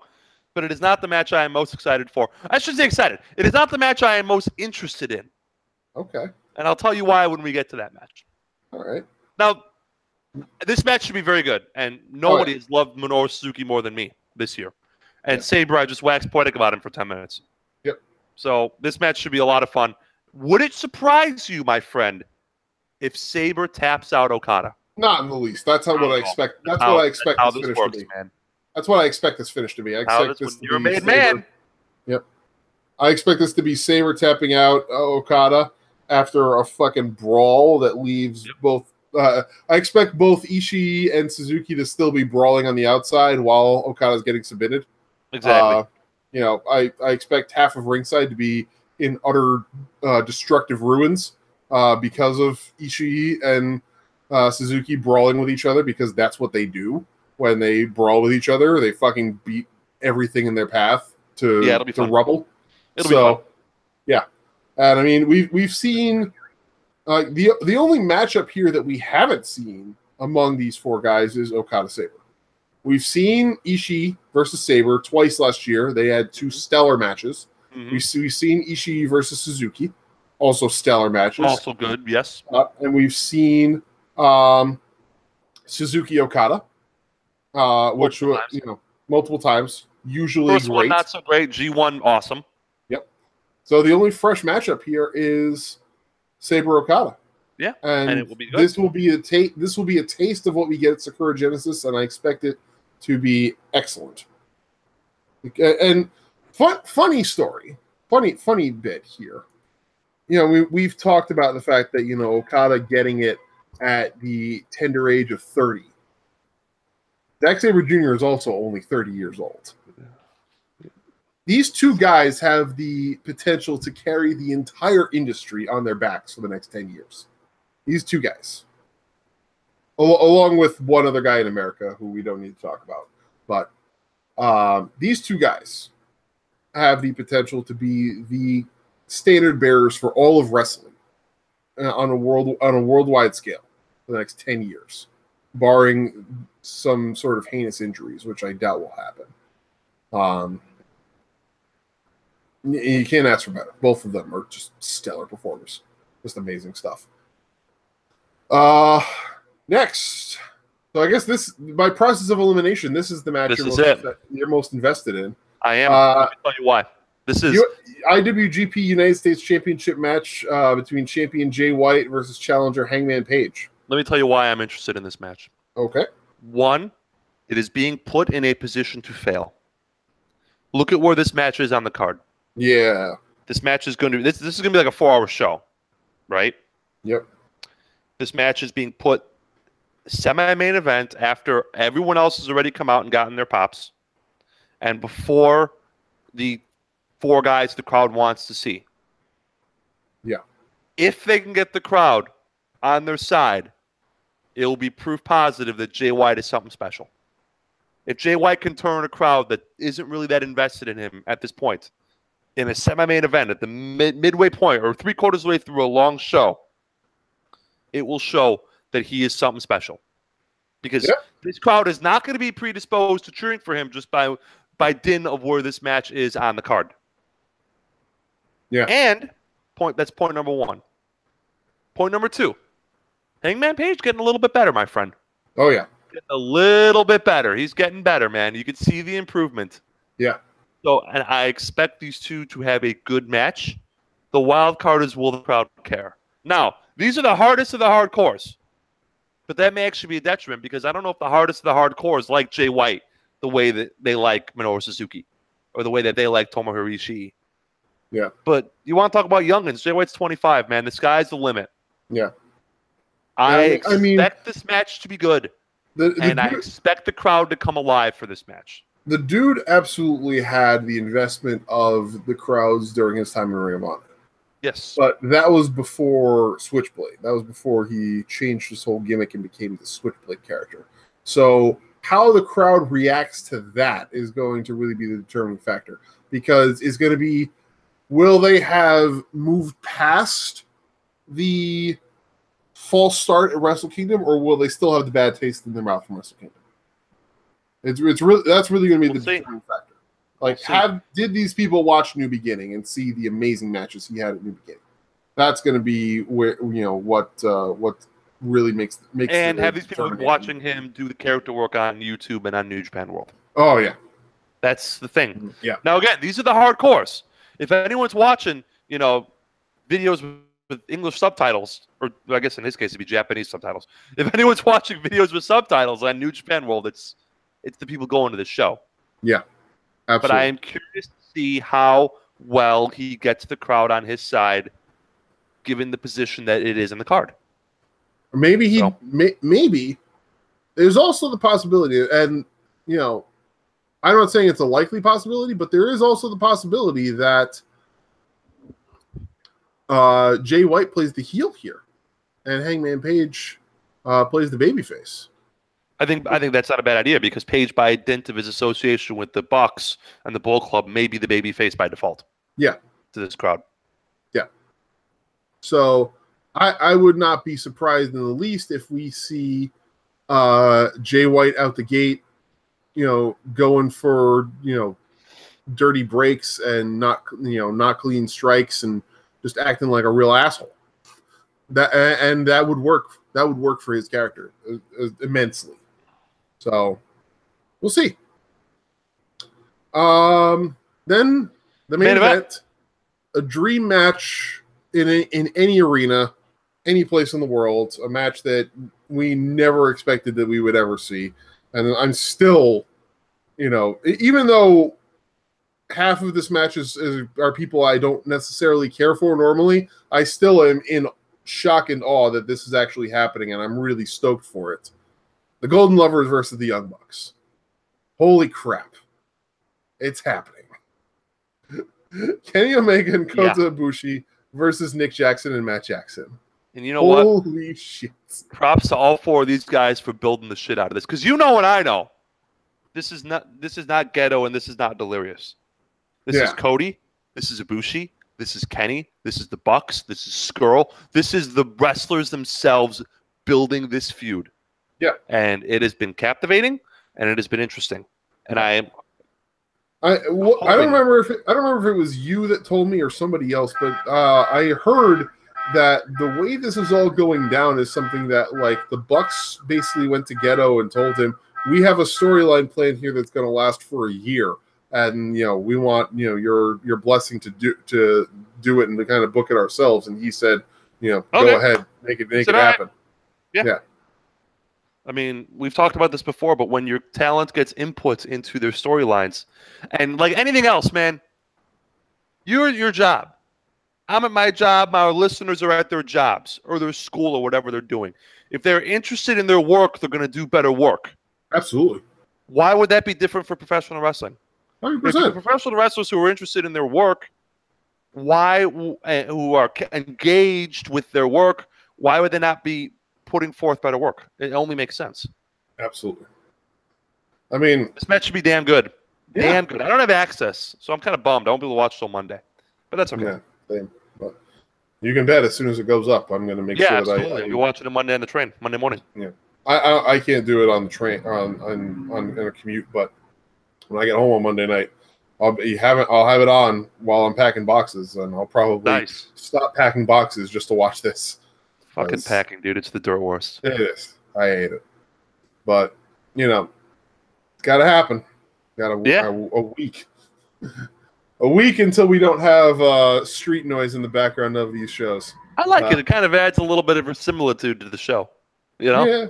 But it is not the match I am most excited for. I should say excited. It is not the match I am most interested in. Okay. And I'll tell you why when we get to that match. All right. Now, this match should be very good. And nobody has loved Minoru Suzuki more than me this year. And Sabre, I just waxed poetic about him for 10 minutes. Yep. So this match should be a lot of fun. Would it surprise you, my friend, if Sabre taps out Okada? Not in the least. That's what I expect. That's what I expect this finish to be. Man. That's what I expect this finish to be. I expect this to be. You're a made man. Yep. I expect this to be Sabre tapping out Okada after a fucking brawl that leaves both. I expect both Ishii and Suzuki to still be brawling on the outside while Okada's getting submitted. Exactly. I expect half of ringside to be in utter destructive ruins because of Ishii and Suzuki brawling with each other, because that's what they do when they brawl with each other. They fucking beat everything in their path to rubble. It'll be fun. Yeah, and I mean we've seen the only matchup here that we haven't seen among these four guys is Okada Sabre. We've seen Ishii versus Sabre twice last year. They had two stellar matches. Mm-hmm. We've seen Ishii versus Suzuki, also stellar matches. Also good, yes. And we've seen Suzuki Okada, which was multiple times. Usually First great. one not so great. G1 awesome. Yep. So the only fresh matchup here is Sabre Okada. Yeah, and it will be good. This will be a taste of what we get at Sakura Genesis, and I expect it to be excellent. And funny story, funny bit here. We've talked about the fact that Okada getting it at the tender age of 30. Zack Sabre Jr. is also only 30 years old. These two guys have the potential to carry the entire industry on their backs for the next 10 years. These two guys. Along with one other guy in America who we don't need to talk about. But these two guys have the potential to be the standard bearers for all of wrestling on a worldwide scale for the next 10 years, barring some sort of heinous injuries, which I doubt will happen. You can't ask for better. Both of them are just stellar performers. Just amazing stuff. Next. So I guess by process of elimination, this is the match you're most invested in. I am. Let me tell you why. This is IWGP United States Championship match between champion Jay White versus challenger Hangman Page. Let me tell you why I'm interested in this match. Okay. One, it is being put in a position to fail. Look at where this match is on the card. Yeah. This match is going to this is going to be like a 4-hour show, right? Yep. This match is being put semi-main event after everyone else has already come out and gotten their pops, and before the four guys the crowd wants to see. Yeah. If they can get the crowd on their side, it will be proof positive that Jay White is something special. If Jay White can turn a crowd that isn't really that invested in him at this point, in a semi-main event at the midway point or 3/4 of the way through a long show, it will show that he is something special. Because this crowd is not going to be predisposed to cheering for him just by dint of where this match is on the card. Yeah. And that's point number one. Point number two, Hangman Page getting a little bit better, my friend. Oh, yeah. Getting a little bit better. He's getting better, man. You can see the improvement. Yeah. So, and I expect these two to have a good match. The wild card is, will the crowd care? Now, these are the hardest of the hardcores. But that may actually be a detriment, because I don't know if the hardest of the hardcores like Jay White the way that they like Minoru Suzuki or the way that they like Tomohiro Ishii. Yeah. But you want to talk about youngins. Jay White's 25, man. The sky's the limit. Yeah. I expect this match to be good. I expect the crowd to come alive for this match. The dude absolutely had the investment of the crowds during his time in Ring of Honor. Yes. But that was before Switchblade. That was before he changed his whole gimmick and became the Switchblade character. So how the crowd reacts to that is going to really be the determining factor. Because it's going to be, will they have moved past the false start at Wrestle Kingdom, or will they still have the bad taste in their mouth from Wrestle Kingdom? That's really going to be the determining factor. Like, did these people watch New Beginning and see the amazing matches he had at New Beginning? That's going to be where what really makes. And have these people been watching him do the character work on YouTube and on New Japan World? Oh yeah, that's the thing. Yeah. Now again, these are the hardcores. If anyone's watching, videos with English subtitles, or I guess in his case it'd be Japanese subtitles. If anyone's watching videos with subtitles on New Japan World, it's the people going to this show. Yeah. Absolutely. But I am curious to see how well he gets the crowd on his side, given the position that it is in the card. Maybe maybe there's also the possibility, and I'm not saying it's a likely possibility, but there is also the possibility that Jay White plays the heel here, and Hangman Page plays the babyface. I think that's not a bad idea because Page, by dint of his association with the Bucks and the Bullet Club, may be the babyface by default. Yeah. To this crowd. Yeah. So I would not be surprised in the least if we see Jay White out the gate, going for, dirty breaks and not clean strikes and just acting like a real asshole. That would work. That would work for his character immensely. So we'll see. Then the main event, a dream match in any arena, any place in the world, a match that we never expected that we would ever see. And I'm still, even though half of this match are people I don't necessarily care for normally, I still am in shock and awe that this is actually happening, and I'm really stoked for it. The Golden Lovers versus the Young Bucks. Holy crap. It's happening. Kenny Omega and Kota Ibushi versus Nick Jackson and Matt Jackson. And you know what? Holy shit. Props to all four of these guys for building the shit out of this. Because you know and I know. This is not ghetto and this is not delirious. This is Cody. This is Ibushi. This is Kenny. This is the Bucks. This is Skrull. This is the wrestlers themselves building this feud. Yeah. And it has been captivating and it has been interesting. And I don't remember if it was you that told me or somebody else, but I heard that the way this is all going down is something that, like, the Bucks basically went to Ghetto and told him, we have a storyline planned here that's going to last for a year, and we want your blessing to do it and to kind of book it ourselves. And he said, go ahead, make it happen. Yeah. I mean, we've talked about this before, but when your talent gets input into their storylines, and like anything else, man, you're at your job. I'm at my job. My listeners are at their jobs or their school or whatever they're doing. If they're interested in their work, they're going to do better work. Absolutely. Why would that be different for professional wrestling? 100%. If the professional wrestlers who are interested in their work, who are engaged with their work, why would they not be putting forth better work? It only makes sense. Absolutely. I mean, this match should be damn good. Yeah. Damn good. I don't have access, so I'm kind of bummed. I won't be able to watch till Monday, but that's okay. Yeah, same. But you can bet as soon as it goes up, I'm going to make sure absolutely. that You're watching it Monday on the train, Monday morning. Yeah, I can't do it on the train on a commute, but when I get home on Monday night, I'll have it on while I'm packing boxes, and I'll probably stop packing boxes just to watch this. Fucking packing, dude. It's the dirt worst. It is. I hate it. But, it's got to happen. Got a week. A week until we don't have street noise in the background of these shows. I like it. It kind of adds a little bit of verisimilitude to the show. Yeah,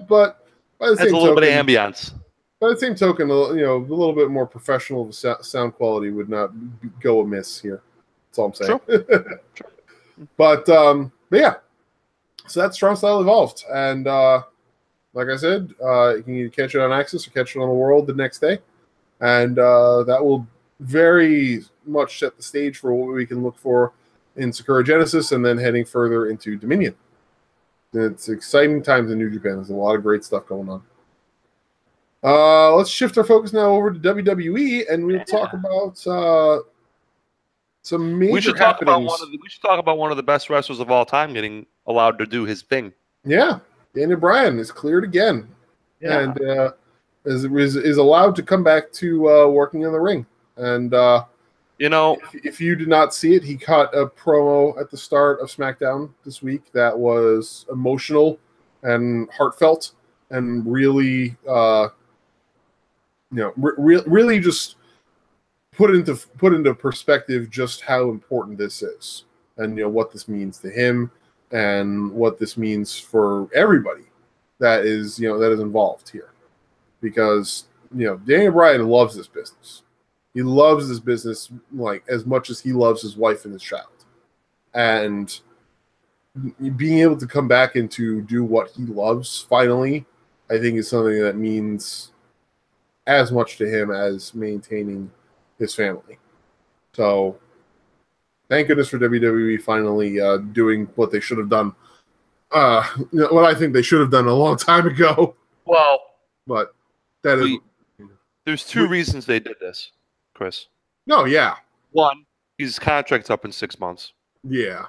but by the same adds a little bit of ambience. By the same token, a little bit more professional sound quality would not go amiss here. That's all I'm saying. Sure. But yeah. So that's Strong Style Evolved. And like I said, you can either catch it on Access or catch it on the World the next day. And that will very much set the stage for what we can look for in Sakura Genesis and then heading further into Dominion. It's exciting times in New Japan. There's a lot of great stuff going on. Let's shift our focus now over to WWE, and we'll talk about some major happenings. We should talk about one of the best wrestlers of all time getting allowed to do his thing. Yeah, Daniel Bryan is cleared again, and is allowed to come back to working in the ring. And if you did not see it, he cut a promo at the start of SmackDown this week that was emotional and heartfelt, and really, really just put into perspective just how important this is, and what this means to him, and what this means for everybody that is involved here, because Daniel Bryan loves this business. He loves this business like as much as he loves his wife and his child, and being able to come back and to do what he loves finally, I think is something that means as much to him as maintaining his family. So thank goodness for WWE finally doing what they should have done what I think they should have done a long time ago. Well, but that is. There's two reasons they did this, Chris. No, yeah. One, his contract's up in 6 months. Yeah.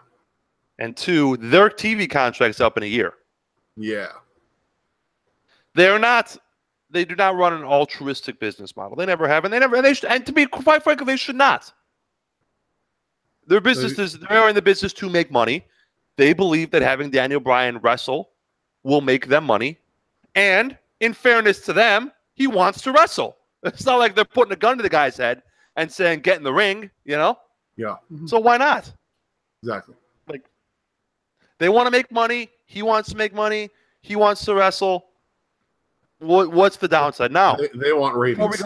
And two, their TV contract's up in a year. Yeah. They do not run an altruistic business model. They never have, and and to be quite frank, they should not. Their business they're in the business to make money. They believe that having Daniel Bryan wrestle will make them money. And in fairness to them, he wants to wrestle. It's not like they're putting a gun to the guy's head and saying, get in the ring, you know? Yeah. So why not? Exactly. Like, they want to make money. He wants to make money. He wants to wrestle. What's the downside? Now, they want ratings.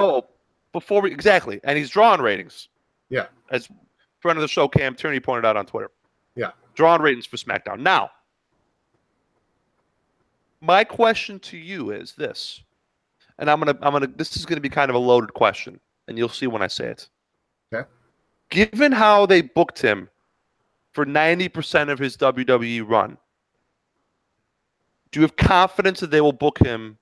Exactly. And he's drawing ratings. Yeah. As friend of the show, Cam Tierney, pointed out on Twitter. Yeah. Drawing ratings for SmackDown. Now, my question to you is this. And this is gonna be kind of a loaded question, and you'll see when I say it. Okay. Given how they booked him for 90% of his WWE run, do you have confidence that they will book him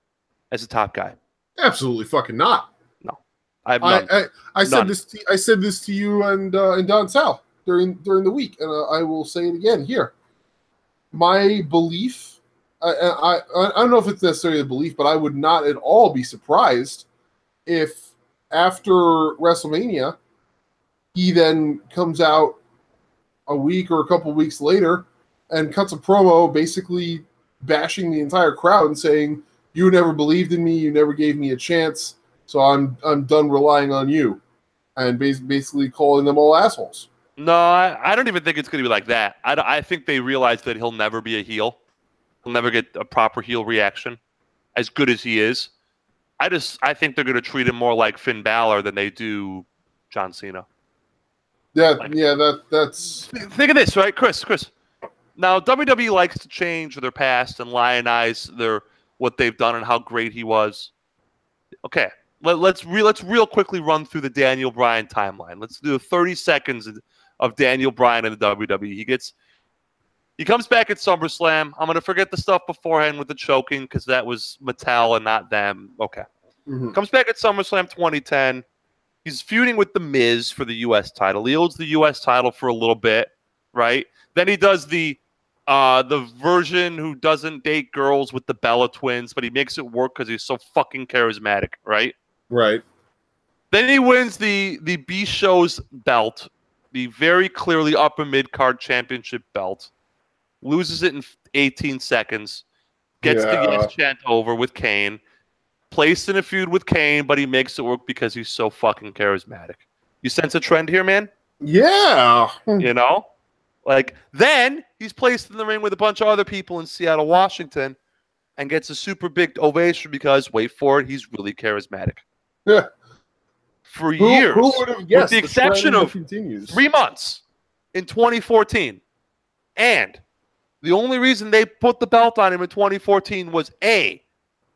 as a top guy? Absolutely fucking not. No. I said this to you and Don Sal during the week, and I will say it again here. My belief, I don't know if it's necessarily a belief, but I would not at all be surprised if after WrestleMania he then comes out a week or a couple weeks later and cuts a promo basically bashing the entire crowd and saying, "You never believed in me, you never gave me a chance, so I'm done relying on you," and basically calling them all assholes. No, I don't even think it's going to be like that. I think they realize that he'll never be a heel. He'll never get a proper heel reaction, as good as he is. I think they're going to treat him more like Finn Balor than they do John Cena. Yeah, that's. Think of this, right, Chris? Now WWE likes to change their past and lionize what they've done and how great he was. Okay, let's real quickly run through the Daniel Bryan timeline. Let's do 30 seconds of Daniel Bryan in the WWE. He comes back at SummerSlam. I'm going to forget the stuff beforehand with the choking because that was Mattel and not them. Okay. Mm-hmm. Comes back at SummerSlam 2010. He's feuding with The Miz for the U.S. title. He holds the U.S. title for a little bit, right? Then he does the version who doesn't date girls with the Bella twins, but he makes it work because he's so fucking charismatic, right? Right. Then he wins the B-Show's belt, the very clearly upper mid-card championship belt. Loses it in 18 seconds, gets the yes chant over with Kane, placed in a feud with Kane, but he makes it work because he's so fucking charismatic. You sense a trend here, man? Yeah. You know? Like, then he's placed in the ring with a bunch of other people in Seattle, Washington, and gets a super big ovation because, wait for it, he's really charismatic. Yeah. For years, who would have guessed, with the exception of 3 months in 2014. And the only reason they put the belt on him in 2014 was A,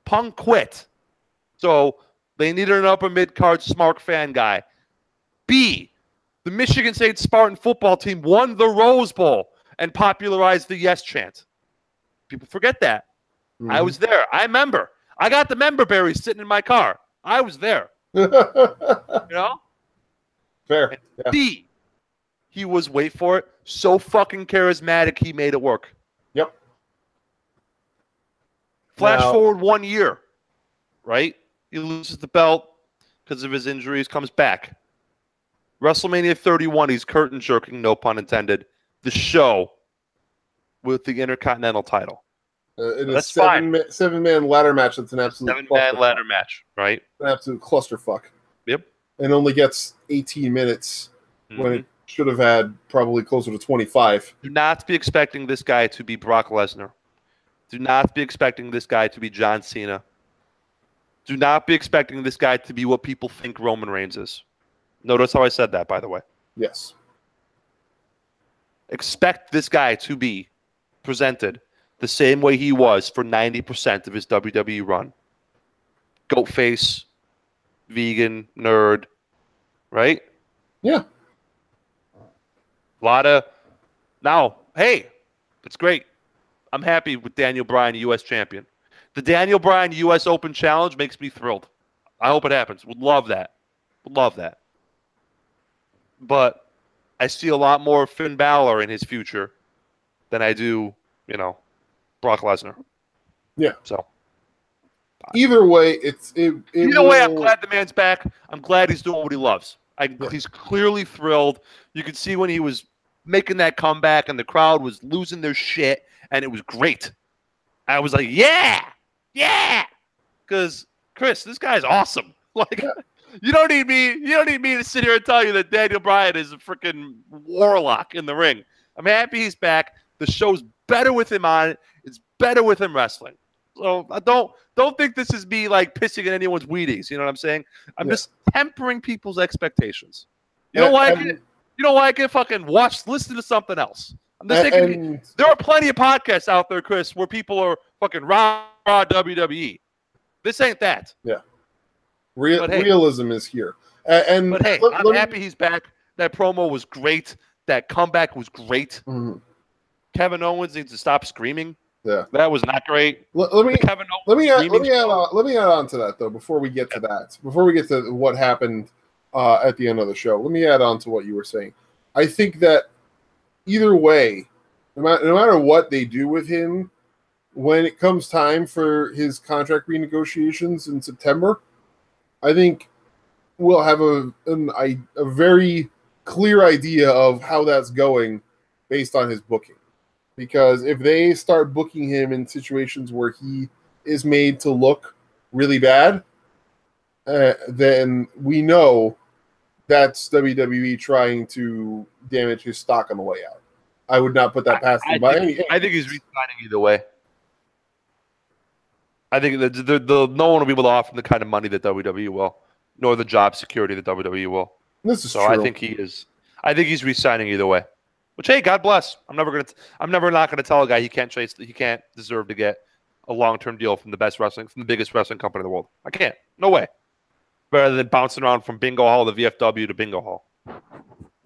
Punk quit. So they needed an upper mid-card smart fan guy. B, the Michigan State Spartan football team won the Rose Bowl and popularized the yes chant. People forget that. Mm-hmm. I was there. I remember. I got the member berries sitting in my car. I was there. You know? Fair. Yeah. D, he was, wait for it, so fucking charismatic he made it work. Yep. Flash forward 1 year, right? He loses the belt because of his injuries, comes back. WrestleMania 31, he's curtain jerking, no pun intended, the show with the Intercontinental title. That's fine. Seven-man ladder match. That's an absolute 7-man ladder match, right? An absolute clusterfuck. Yep. And only gets 18 minutes when it should have had probably closer to 25. Do not be expecting this guy to be Brock Lesnar. Do not be expecting this guy to be John Cena. Do not be expecting this guy to be what people think Roman Reigns is. Notice how I said that, by the way. Yes. Expect this guy to be presented the same way he was for 90% of his WWE run. Goat face, vegan, nerd, right? Yeah. A lot of... Now, hey, it's great. I'm happy with Daniel Bryan, U.S. champion. The Daniel Bryan U.S. Open Challenge makes me thrilled. I hope it happens. Would love that. Would love that. But I see a lot more Finn Balor in his future than I do, Brock Lesnar. Yeah. So either way, either way, I'm glad the man's back. I'm glad he's doing what he loves. He's clearly thrilled. You could see when he was making that comeback and the crowd was losing their shit, and it was great. I was like, yeah. Because Chris, this guy's awesome. Like, you don't need me to sit here and tell you that Daniel Bryan is a freaking warlock in the ring. I'm happy he's back. The show's better with him on it. It's better with him wrestling. So I don't think this is me like pissing at anyone's Wheaties. You know what I'm saying? I'm just tempering people's expectations. You know why I can fucking listen to something else. I'm just thinking there are plenty of podcasts out there, Chris, where people are fucking raw WWE. This ain't that. Yeah. Realism is here. But hey, I'm happy he's back. That promo was great. That comeback was great. Mm-hmm. Kevin Owens needs to stop screaming. Yeah, that was not great. Let me add on to that though. Before we get to that, before we get to what happened at the end of the show, let me add on to what you were saying. I think that either way, no matter what they do with him, when it comes time for his contract renegotiations in September, I think we'll have a very clear idea of how that's going based on his booking. Because if they start booking him in situations where he is made to look really bad, then we know that's WWE trying to damage his stock on the way out. I would not put that past him. I think he's re-signing either way. I think no one will be able to offer him the kind of money that WWE will, nor the job security that WWE will. This is true. I think he is. I think he's re-signing either way. Which, hey, God bless. I'm never not gonna tell a guy he can't deserve to get a long-term deal from the biggest wrestling company in the world. I can't. No way. Better than bouncing around from bingo hall to VFW to bingo hall.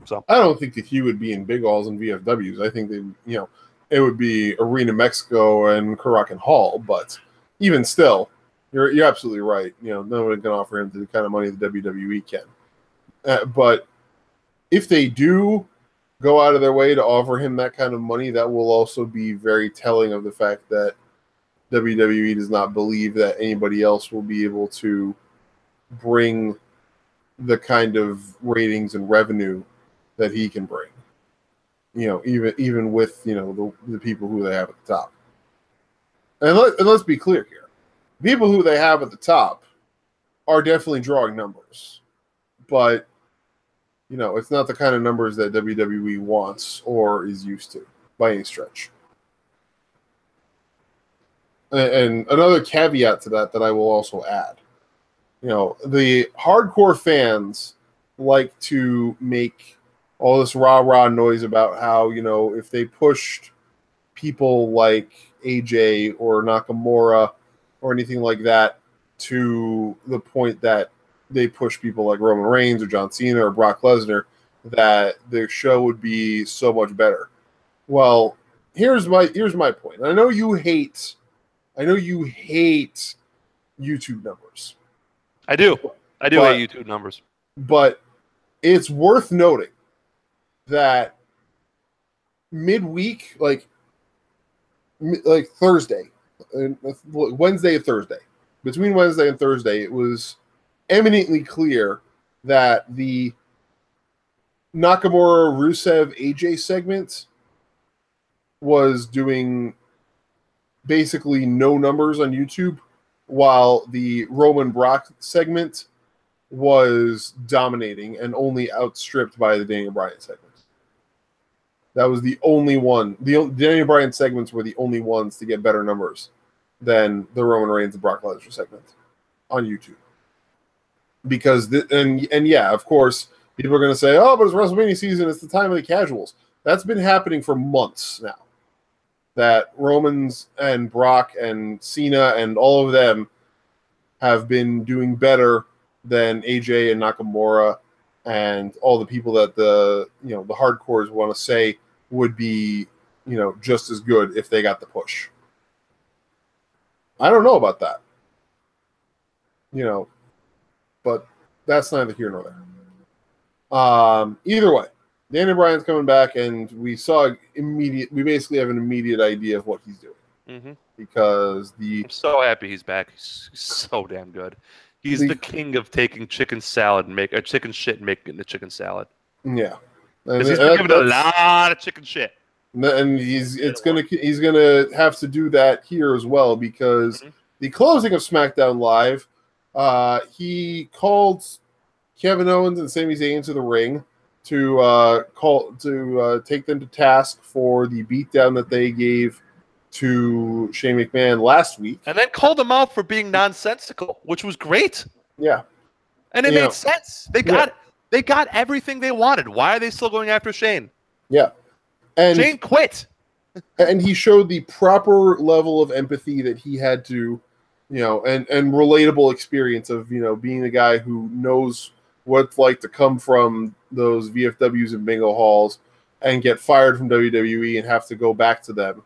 So I don't think that he would be in big halls and VFWs. I think that it would be Arena Mexico and Karakin Hall. But even still, you're absolutely right. No one can offer him the kind of money that WWE can. But if they do go out of their way to offer him that kind of money, that will also be very telling of the fact that WWE does not believe that anybody else will be able to bring the kind of ratings and revenue that he can bring. Even with the people who they have at the top. And let's be clear here. People who they have at the top are definitely drawing numbers. But it's not the kind of numbers that WWE wants or is used to by any stretch. And another caveat to that I will also add. The hardcore fans like to make all this rah-rah noise about how, if they pushed people like AJ or Nakamura or anything like that to the point that they push people like Roman Reigns or John Cena or Brock Lesnar, that the show would be so much better. Well, here's my point. I know you hate YouTube numbers. I do hate YouTube numbers. But it's worth noting that midweek, like Thursday, Wednesday and Thursday, between Wednesday and Thursday, it was eminently clear that the Nakamura Rusev AJ segment was doing basically no numbers on YouTube, while the Roman Brock segment was dominating and only outstripped by the Daniel Bryan segment. That was the only one. The Daniel Bryan segments were the only ones to get better numbers than the Roman Reigns and Brock Lesnar segment on YouTube. Because yeah, of course, people are going to say, "Oh, but it's WrestleMania season; it's the time of the casuals." That's been happening for months now. That Romans and Brock and Cena and all of them have been doing better than AJ and Nakamura and all the people that the hardcores want to say would be just as good if they got the push. I don't know about that. But that's neither here nor there. Either way, Daniel Bryan's coming back, and we basically have an immediate idea of what he's doing. Mm-hmm. Because I'm so happy he's back. He's so damn good. He's the king of taking chicken salad and chicken shit and making it into chicken salad. Yeah. Because he's been giving a lot of chicken shit. And he's gonna have to do that here as well, because the closing of SmackDown Live, he called Kevin Owens and Sami Zayn to the ring to take them to task for the beatdown that they gave to Shane McMahon last week, and then called them out for being nonsensical, which was great. Yeah, and it made sense. They got everything they wanted. Why are they still going after Shane? Yeah, and Shane quit. And he showed the proper level of empathy that he had to, and relatable experience of, being a guy who knows what it's like to come from those VFWs and bingo halls and get fired from WWE and have to go back to them,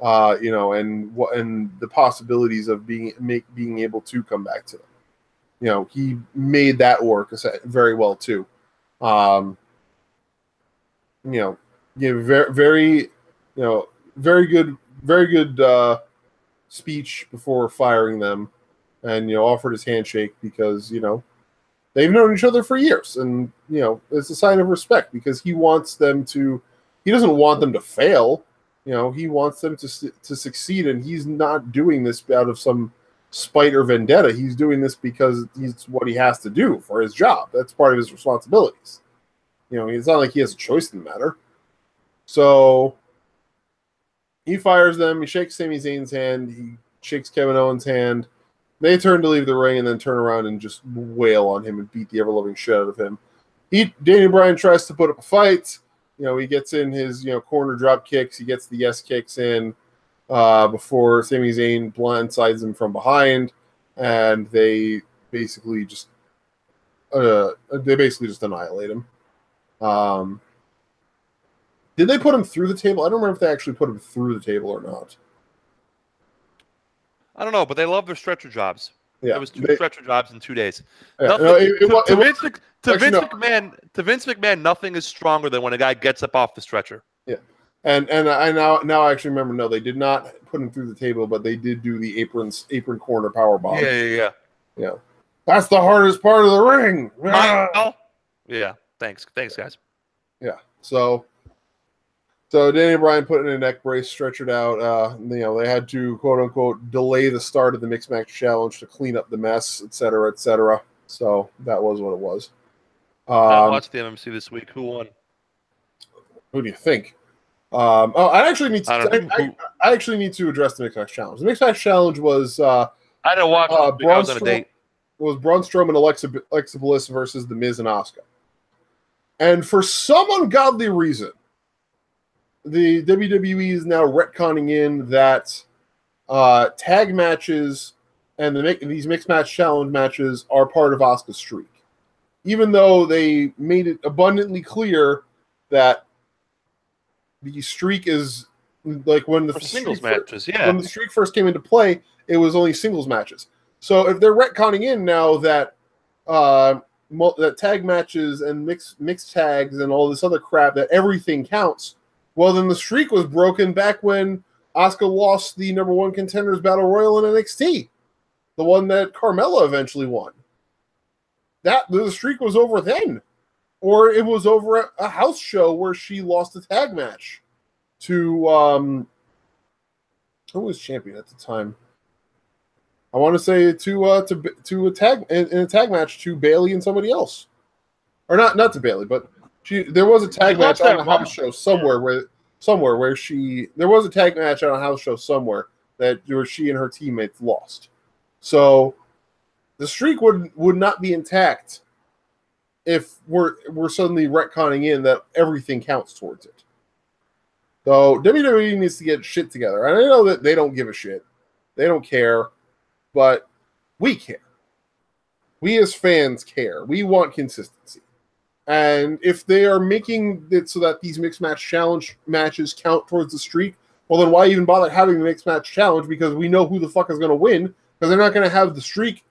and the possibilities of being able to come back to them. He made that work very well too. Very good speech before firing them, and offered his handshake because they've known each other for years, and it's a sign of respect because he wants them to. He doesn't want them to fail. He wants them to succeed, and he's not doing this out of some spite or vendetta. He's doing this because it's what he has to do for his job. That's part of his responsibilities. It's not like he has a choice in the matter. So he fires them. He shakes Sami Zayn's hand. He shakes Kevin Owens' hand. They turn to leave the ring and then turn around and just wail on him and beat the ever-loving shit out of him. Daniel Bryan tries to put up a fight. He gets in his corner drop kicks. He gets the yes kicks in before Sami Zayn blindsides him from behind, and they basically just annihilate him. Did they put him through the table? I don't remember if they actually put him through the table or not. I don't know, but they love their stretcher jobs. Yeah, there was 2 stretcher jobs in 2 days. Yeah, To Vince McMahon, nothing is stronger than when a guy gets up off the stretcher. Yeah, and I now I actually remember. No, they did not put him through the table, but they did do the apron corner power bomb. Yeah. That's the hardest part of the ring. Yeah. Thanks, guys. Yeah. So Daniel Bryan put in a neck brace, stretchered out. They had to quote unquote delay the start of the mixed match challenge to clean up the mess, etc., etc. So that was what it was. I watched the MMC this week. Who won? Who do you think? I actually need to address the mixed match challenge. The mixed match challenge was I didn't watch it. I was on a date. Was Braun Strowman and Alexa Bliss versus The Miz and Asuka. And for some ungodly reason, the WWE is now retconning in that tag matches and these mixed match challenge matches are part of Asuka's streak. Even though they made it abundantly clear that the streak is like when the singles matches, when the streak first came into play, it was only singles matches. So if they're retconning in now that that tag matches and mixed tags and all this other crap, that everything counts, well, then the streak was broken back when Asuka lost the number 1 contenders battle royal in NXT, the one that Carmella eventually won. The streak was over then, or it was over at a house show where she lost a tag match to who was champion at the time. I want to say to a tag in a tag match to Bayley and somebody else, or not to Bayley, but there was a tag match on a house show somewhere where there was a tag match on a house show somewhere where she and her teammates lost. So the streak would not be intact if we're suddenly retconning in that everything counts towards it. So WWE needs to get shit together. And I know that they don't give a shit. They don't care. But we care. We as fans care. We want consistency. And if they are making it so that these mixed match challenge matches count towards the streak, well, then why even bother having the mixed match challenge? Because we know who the fuck is going to win. Because they're not going to have the streak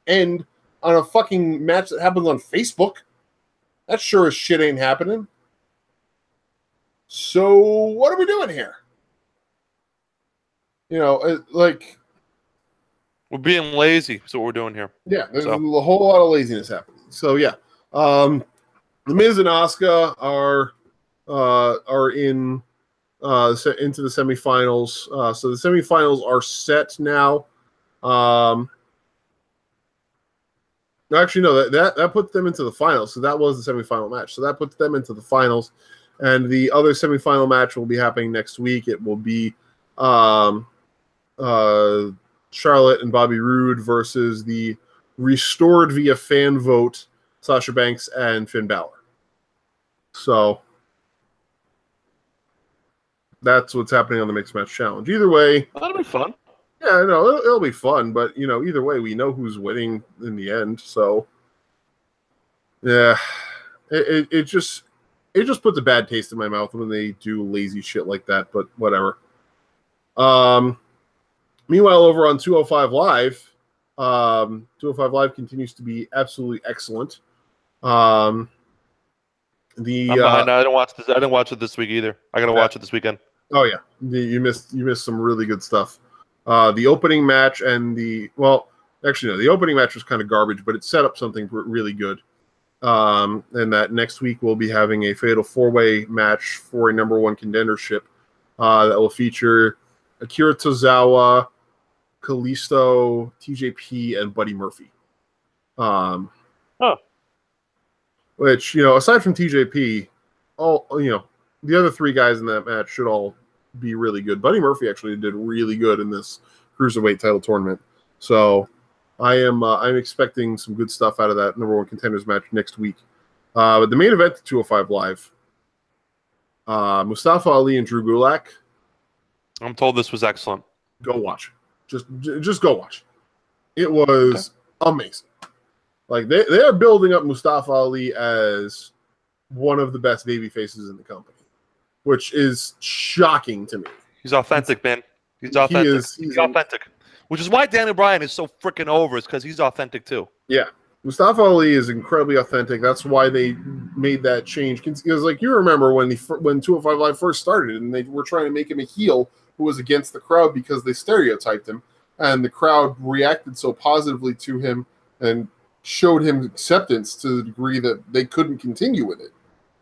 end on a fucking match that happens on Facebook. That sure as shit ain't happening. So what are we doing here? You know, like... We're being lazy. That's what we're doing here. Yeah, there's a whole lot of laziness happening. So, yeah. The Miz and Asuka are in into the semifinals. So the semifinals are set now. Actually, no, that puts them into the finals. So that was the semifinal match. So that puts them into the finals. And the other semifinal match will be happening next week. It will be Charlotte and Bobby Roode versus the restored via fan vote Sasha Banks and Finn Balor. So that's what's happening on the Mixed Match Challenge. Either way, that'll be fun. Yeah, no, it'll be fun. But either way, we know who's winning in the end. So yeah, it just puts a bad taste in my mouth when they do lazy shit like that. But whatever. Meanwhile, over on 205 Live, 205 Live continues to be absolutely excellent. I'm behind. I didn't watch this. I didn't watch it this week either. I gotta watch it this weekend. Oh yeah, you missed some really good stuff. The opening match and the opening match was kind of garbage, but it set up something really good. And that next week we'll be having a fatal 4-way match for a number 1 contendership that will feature Akira Tozawa, Kalisto, TJP, and Buddy Murphy. Which, aside from TJP, the other 3 guys in that match should all be really good. Buddy Murphy actually did really good in this Cruiserweight title tournament. So I'm expecting some good stuff out of that number 1 contenders match next week. But the main event at 205 Live, Mustafa Ali and Drew Gulak. I'm told this was excellent. Go watch it. Just go watch it. It was amazing. Like they are building up Mustafa Ali as one of the best baby faces in the company, which is shocking to me. He's authentic, man. He's authentic. He's authentic. Which is why Daniel Bryan is so freaking over, is because he's authentic too. Yeah. Mustafa Ali is incredibly authentic. That's why they made that change. Because, like, you remember when 205 Live first started and they were trying to make him a heel who was against the crowd because they stereotyped him, and the crowd reacted so positively to him and showed him acceptance to the degree that they couldn't continue with it.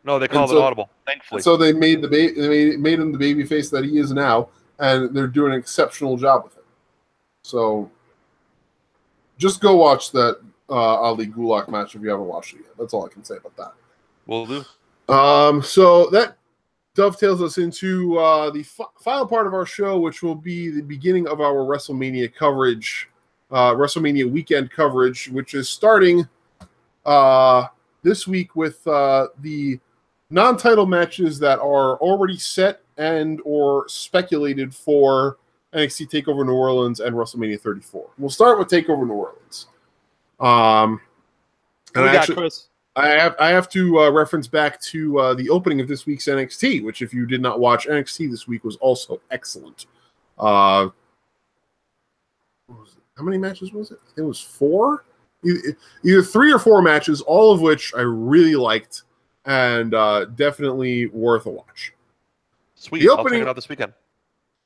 No, they called it audible, thankfully. So they made made him the babyface that he is now, and they're doing an exceptional job with it. So just go watch that Ali Gulak match if you haven't watched it yet. That's all I can say about that. Will do. So that dovetails us into the final part of our show, which will be the beginning of our WrestleMania coverage, WrestleMania weekend coverage, which is starting this week with the non-title matches that are already set and or speculated for NXT TakeOver New Orleans and WrestleMania 34. We'll start with TakeOver New Orleans. Chris? I have to reference back to the opening of this week's NXT, which, if you did not watch, NXT this week was also excellent. How many matches was it? It was 4? Either 3 or 4 matches, all of which I really liked and definitely worth a watch. Sweet. I'll check it out this weekend.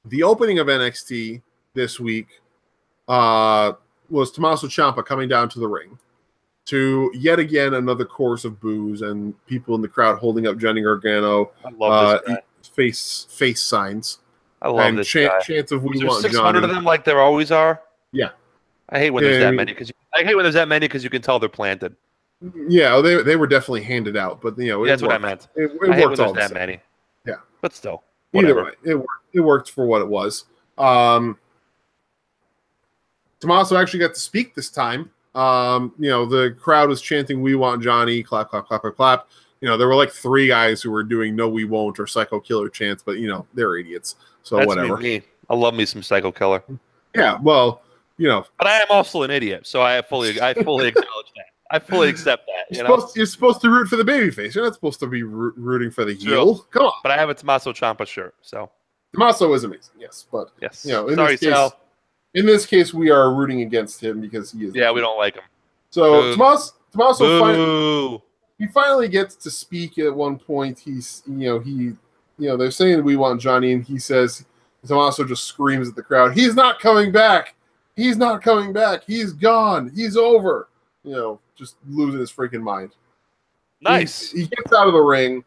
The opening of NXT this week was Tommaso Ciampa coming down to the ring to yet again another chorus of boos and people in the crowd holding up Johnny Gargano face signs. I love this guy. Chants of "We want 600 Johnny." of them, like there always are. Yeah, I hate when there's that many because you can tell they're planted. Yeah, they were definitely handed out, but that's what I meant. It I hate when worked there's that many. Yeah, but still, whatever. Either way, it worked for what it was. Tommaso actually got to speak this time. The crowd was chanting "We want Johnny," clap, clap, clap, clap, clap. There were like 3 guys who were doing "No, we won't" or "Psycho Killer" chants, but they're idiots. So that's whatever. Me. I love me some Psycho Killer. Yeah, well, But I am also an idiot, so I fully acknowledge that. I fully accept that. You're supposed to root for the babyface. You're not supposed to be rooting for the heel. Come on. But I have a Tommaso Ciampa shirt, so Tommaso is amazing. Yes, but yes. In this case, we are rooting against him because he is. Yeah, we don't like him. So Tommaso finally gets to speak at one point. They're saying we want Johnny, and he says Tommaso just screams at the crowd, "He's not coming back! He's not coming back! He's gone! He's over!" Just losing his freaking mind. Nice. He gets out of the ring,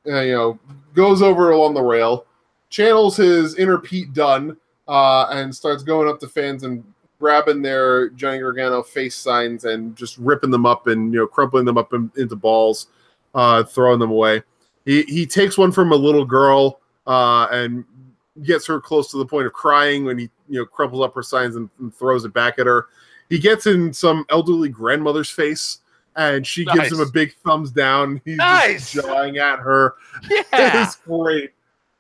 goes over along the rail, channels his inner Pete Dunne, and starts going up to fans and grabbing their Johnny Gargano face signs and just ripping them up and crumpling them up into balls, throwing them away. He takes one from a little girl and gets her close to the point of crying when he crumples up her signs and throws it back at her. He gets in some elderly grandmother's face and she gives him a big thumbs down. He's just jawing at her. Yeah, it's great.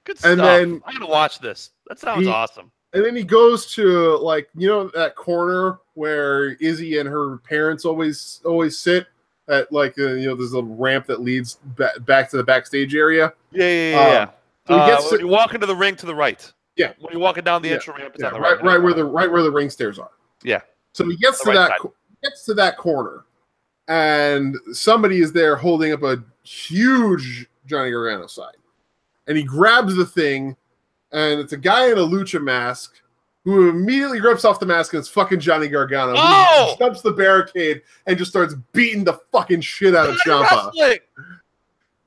Good stuff. And then I'm gonna watch this. That sounds awesome. And then he goes to that corner where Izzy and her parents always sit at there's a ramp that leads back to the backstage area. Yeah. So when you walk into the ring to the right. Yeah. When you're walking down the entry ramp, it's on the right where the ring stairs are. Yeah. So he gets to that corner, and somebody is there holding up a huge Johnny Gargano sign, and he grabs the thing. And it's a guy in a lucha mask who immediately rips off the mask and it's fucking Johnny Gargano. Oh! He jumps the barricade and just starts beating the fucking shit out of Ciampa.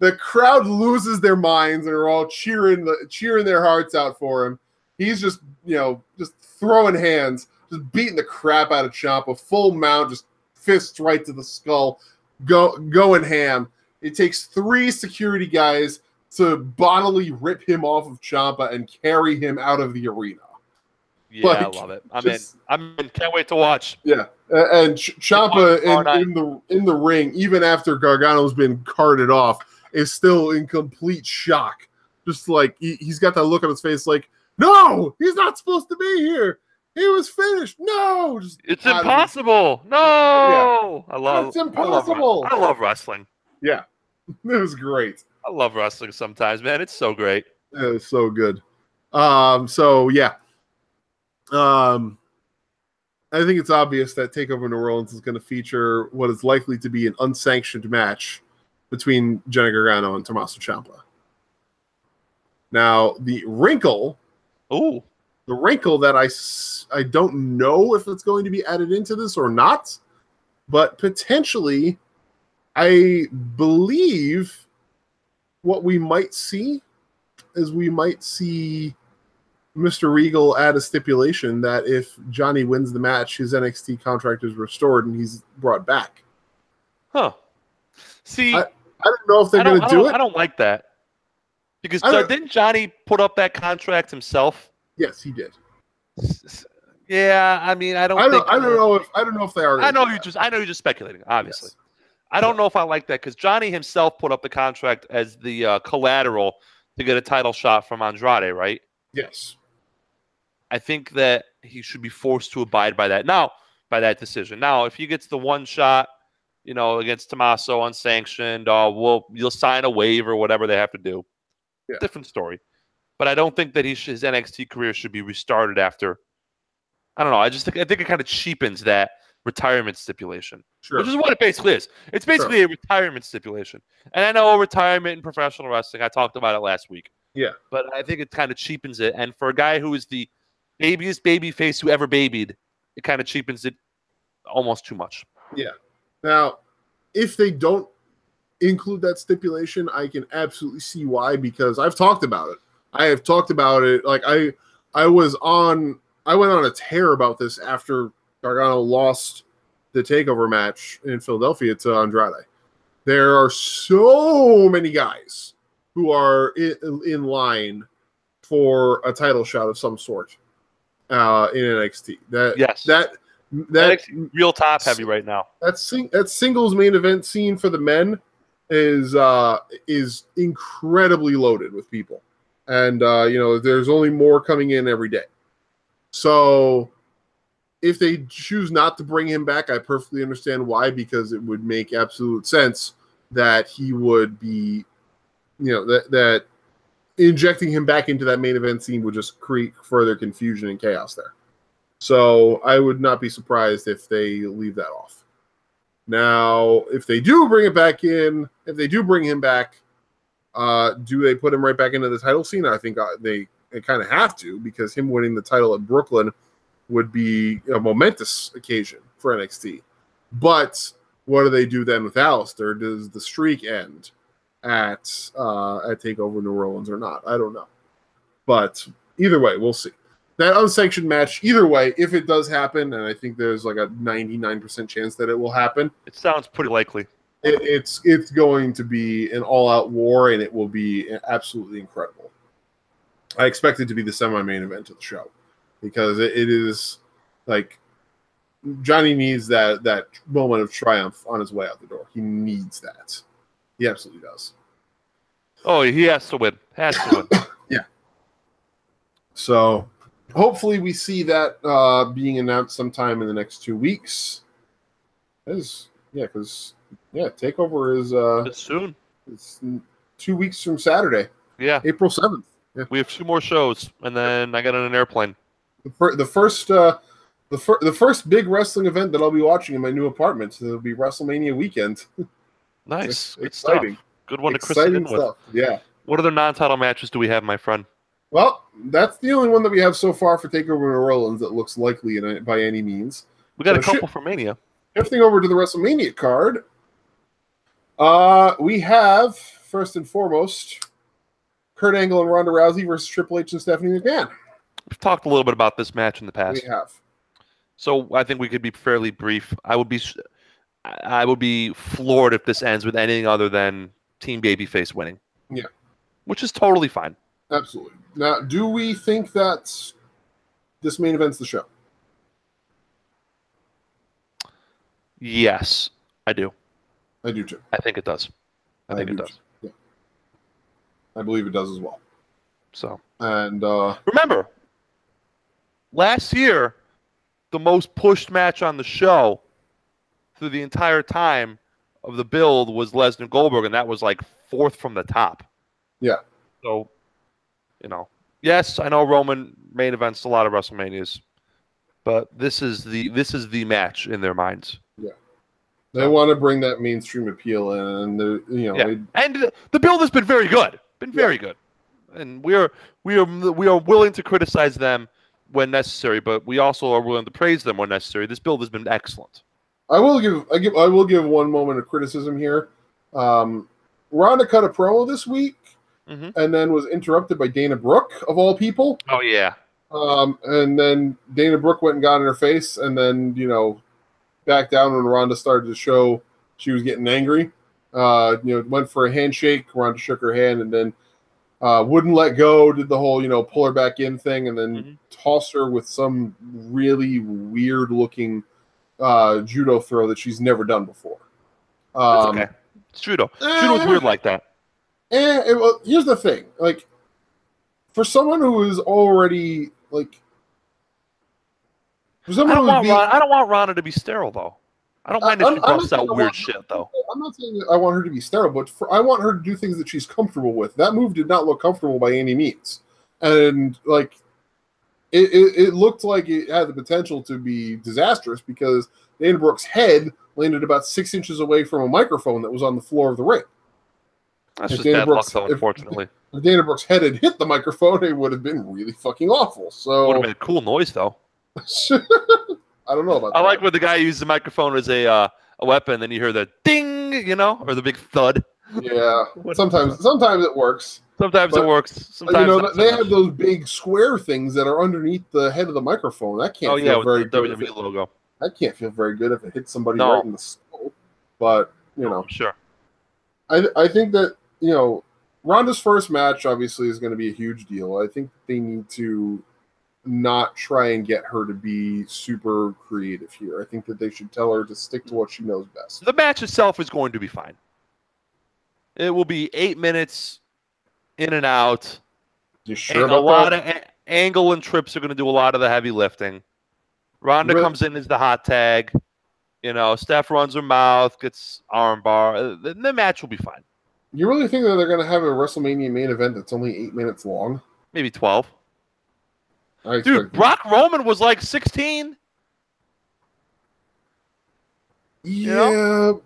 The crowd loses their minds and are all cheering their hearts out for him. He's just throwing hands, just beating the crap out of Ciampa, full mount, just fists right to the skull, going ham. It takes 3 security guys to bodily rip him off of Ciampa and carry him out of the arena. Yeah, I love it. I'm in. Can't wait to watch. Yeah, and Ciampa in the ring, even after Gargano's been carted off, is still in complete shock. Just like he's got that look on his face, like, no, he's not supposed to be here. He was finished. No, it's impossible. No, yeah. It's impossible. I love wrestling. Yeah, it was great. I love wrestling sometimes, man. It's so great. It's so good. So yeah. I think it's obvious that Takeover New Orleans is going to feature what is likely to be an unsanctioned match between Johnny Gargano and Tommaso Ciampa. Now, the wrinkle that I don't know if it's going to be added into this or not, but potentially, I believe what we might see is Mr. Regal add a stipulation that if Johnny wins the match, his NXT contract is restored and he's brought back. Huh. See, I don't know if they're going to do it. I don't like that. Because didn't Johnny put up that contract himself? Yes, he did. Yeah, I mean, I don't know if they are. I know you're just speculating, obviously. Yes. I don't know if I like that because Johnny himself put up the contract as the collateral to get a title shot from Andrade, right? Yes. I think that he should be forced to abide by that decision. Now, if he gets the one shot, against Tommaso unsanctioned, you'll sign a waiver, whatever they have to do. Yeah. Different story. But I don't think that his NXT career should be restarted after. I don't know. I think it kind of cheapens that retirement stipulation, which is what it basically is. It's basically a retirement stipulation. And I know retirement in professional wrestling, I talked about it last week. Yeah. But I think it kind of cheapens it. And for a guy who is the babiest baby face who ever babied, it kind of cheapens it almost too much. Yeah. Now, if they don't include that stipulation, I can absolutely see why, because I've talked about it. I have talked about it. Like I went on a tear about this after Gargano lost the takeover match in Philadelphia to Andrade. There are so many guys who are in line for a title shot of some sort in NXT. That NXT real top heavy right now. That singles main event scene for the men is incredibly loaded with people, and there's only more coming in every day. So if they choose not to bring him back, I perfectly understand why, because it would make absolute sense that he would be, that injecting him back into that main event scene would just create further confusion and chaos there. So I would not be surprised if they leave that off. Now, if they do bring it back in, if they do bring him back, do they put him right back into the title scene? I think they kind of have to, because him winning the title at Brooklyn would be a momentous occasion for NXT. But what do they do then with Alistair? Does the streak end at TakeOver New Orleans or not? I don't know. But either way, we'll see. That unsanctioned match, either way, if it does happen, and I think there's like a 99% chance that it will happen. It sounds pretty likely. It's going to be an all-out war, and it will be absolutely incredible. I expect it to be the semi-main event of the show, because it is like Johnny needs that moment of triumph on his way out the door. He needs that. He absolutely does. Oh, he has to win. Has to win. Yeah. So hopefully we see that being announced sometime in the next 2 weeks. Because TakeOver is it's soon. It's 2 weeks from Saturday. Yeah, April 7th. Yeah. We have 2 more shows, and then I got on an airplane. The first big wrestling event that I'll be watching in my new apartment. It'll be WrestleMania weekend. Nice, good exciting stuff. Good one to christen in with. Yeah. What other non-title matches do we have, my friend? Well, that's the only one that we have so far for TakeOver New Orleans that looks likely by any means. We got a couple for Mania. Shifting over to the WrestleMania card, we have, first and foremost, Kurt Angle and Ronda Rousey versus Triple H and Stephanie McMahon. We've talked a little bit about this match in the past. We have. So I think we could be fairly brief. I would be floored if this ends with anything other than Team Babyface winning. Yeah. Which is totally fine. Absolutely. Now, do we think that this main event's the show? Yes, I do. I do too. I think it does. I think it does. Yeah. I believe it does as well. So. And remember, last year, the most pushed match on the show through the entire time of the build was Lesnar Goldberg, and that was like 4th from the top. Yeah. So, yes, I know Roman main events a lot of WrestleManias, but this is the match in their minds. Yeah. They want to bring that mainstream appeal in, and and the build has been very good. Very good. And we are willing to criticize them when necessary, but we also are willing to praise them when necessary. This build has been excellent. I will give one moment of criticism here. Ronda cut a promo this week, and then was interrupted by Dana Brooke, of all people. Oh yeah. And then Dana Brooke went and got in her face, and then backed down when Ronda started to show she was getting angry. Went for a handshake. Ronda shook her hand, and then wouldn't let go. Did the whole pull her back in thing, and then tossed her with some really weird looking judo throw that she's never done before. That's okay. It's judo. Judo's weird like that. Here's the thing. Like, for someone who is already I don't want Ronda to be sterile though. I don't mind if she busts out weird shit though. I'm not saying that I want her to be sterile, but I want her to do things that she's comfortable with. That move did not look comfortable by any means, and it looked like it had the potential to be disastrous because Dana Brooke's head landed about 6 inches away from a microphone that was on the floor of the ring. That's just bad luck, though, unfortunately. If Dana Brooke's head had hit the microphone, it would have been really fucking awful. So would have been a cool noise, though. I don't know about that. I like when the guy used the microphone as a weapon, then you hear the ding, or the big thud. Yeah, sometimes it works. Sometimes it works. Sometimes they have those big square things that are underneath the head of the microphone. That can't feel very with good. The WWE logo. That can't feel very good if it hits somebody right in the skull. But sure. I think that Ronda's first match obviously is going to be a huge deal. I think they need to not try and get her to be super creative here. I think that they should tell her to stick to what she knows best. The match itself is going to be fine. It will be 8 minutes in and out. You sure and about a lot that? of Angle and Trips are going to do a lot of the heavy lifting. Ronda comes in as the hot tag. You know, Steph runs her mouth, gets armbar. The match will be fine. You really think that they're going to have a WrestleMania main event that's only 8 minutes long? Maybe 12. Dude, Brock Roman was like 16. Yeah, you know?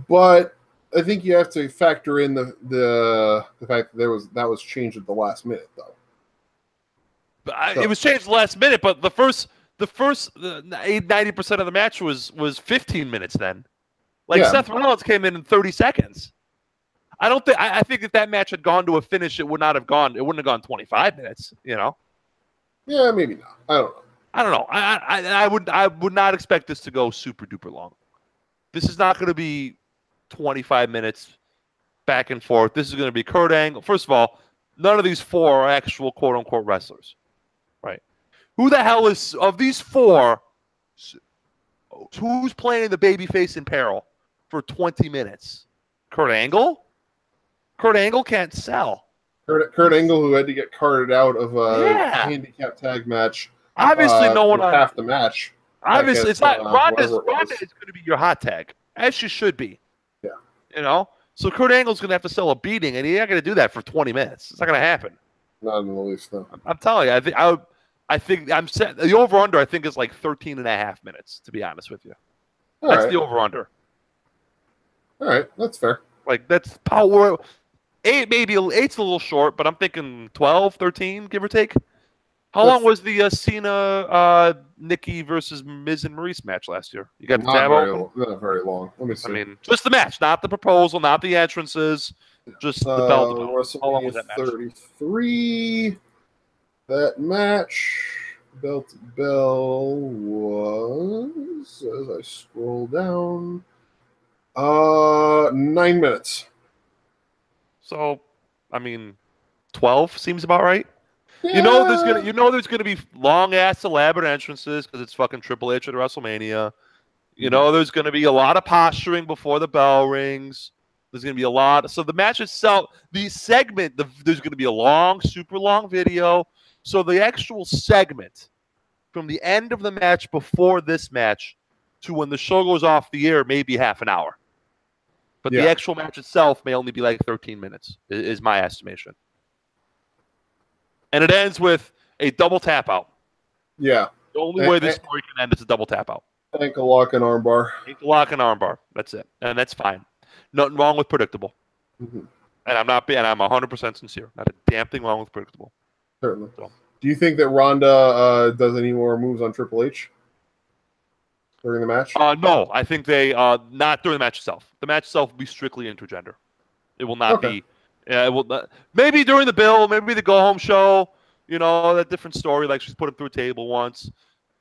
But I think you have to factor in the fact that that was changed at the last minute, though. It was changed last minute, but the first 90% of the match was 15 minutes then. Seth Rollins came in 30 seconds. I think if that match had gone to a finish, it wouldn't have gone 25 minutes, you know? Yeah, maybe not. I don't know. I would not expect this to go super duper long. This is not going to be 25 minutes back and forth. This is going to be Kurt Angle. First of all, none of these four are actual quote unquote wrestlers. Right. Who the hell is, of these four, who's playing the babyface in peril for 20 minutes? Kurt Angle? Kurt Angle can't sell. Kurt Angle, who had to get carted out of a handicap tag match. Obviously, no one on half the match. Obviously, it's not Ronda is going to be your hot tag, as she should be. Yeah. You know? So Kurt Angle's going to have to sell a beating, and he's not going to do that for 20 minutes. It's not going to happen. Not in the least, no. I'm telling you, I think I'm set. The over-under, I think, is like 13 and a half minutes, to be honest with you. That's the over-under. All right, that's fair. Like, that's power. 8, maybe 8's a little short, but I'm thinking 12, 13, give or take. How long was the Cena, Nikki versus Miz and Maurice match last year? You got the tab open? Not very long. Let me see. I mean, just the match, not the proposal, not the entrances, just the belt. How long was that match? 33. That match, bell to bell, was, as I scroll down, 9 minutes. So, I mean, 12 seems about right. Yeah. You know there's gonna be long ass elaborate entrances because it's fucking Triple H at WrestleMania. You know there's gonna be a lot of posturing before the bell rings. There's gonna be a lot. So the match itself, the segment, there's gonna be a long, super long video. So the actual segment from the end of the match before this match to when the show goes off the air may be half an hour. But the actual match itself may only be like 13 minutes, is my estimation. And it ends with a double tap out. Yeah. The only way this story can end is a double tap out. Ankle lock and armbar. Ankle lock and armbar. That's it. And that's fine. Nothing wrong with predictable. Mm-hmm. And I'm 100% sincere. Not a damn thing wrong with predictable. Certainly. So. Do you think that Ronda does any more moves on Triple H during the match? No, I think they not during the match itself. The match itself will be strictly intergender. It will not be. It will not, maybe during the bill, maybe the go home show. You know, that different story. Like she's put him through a table once.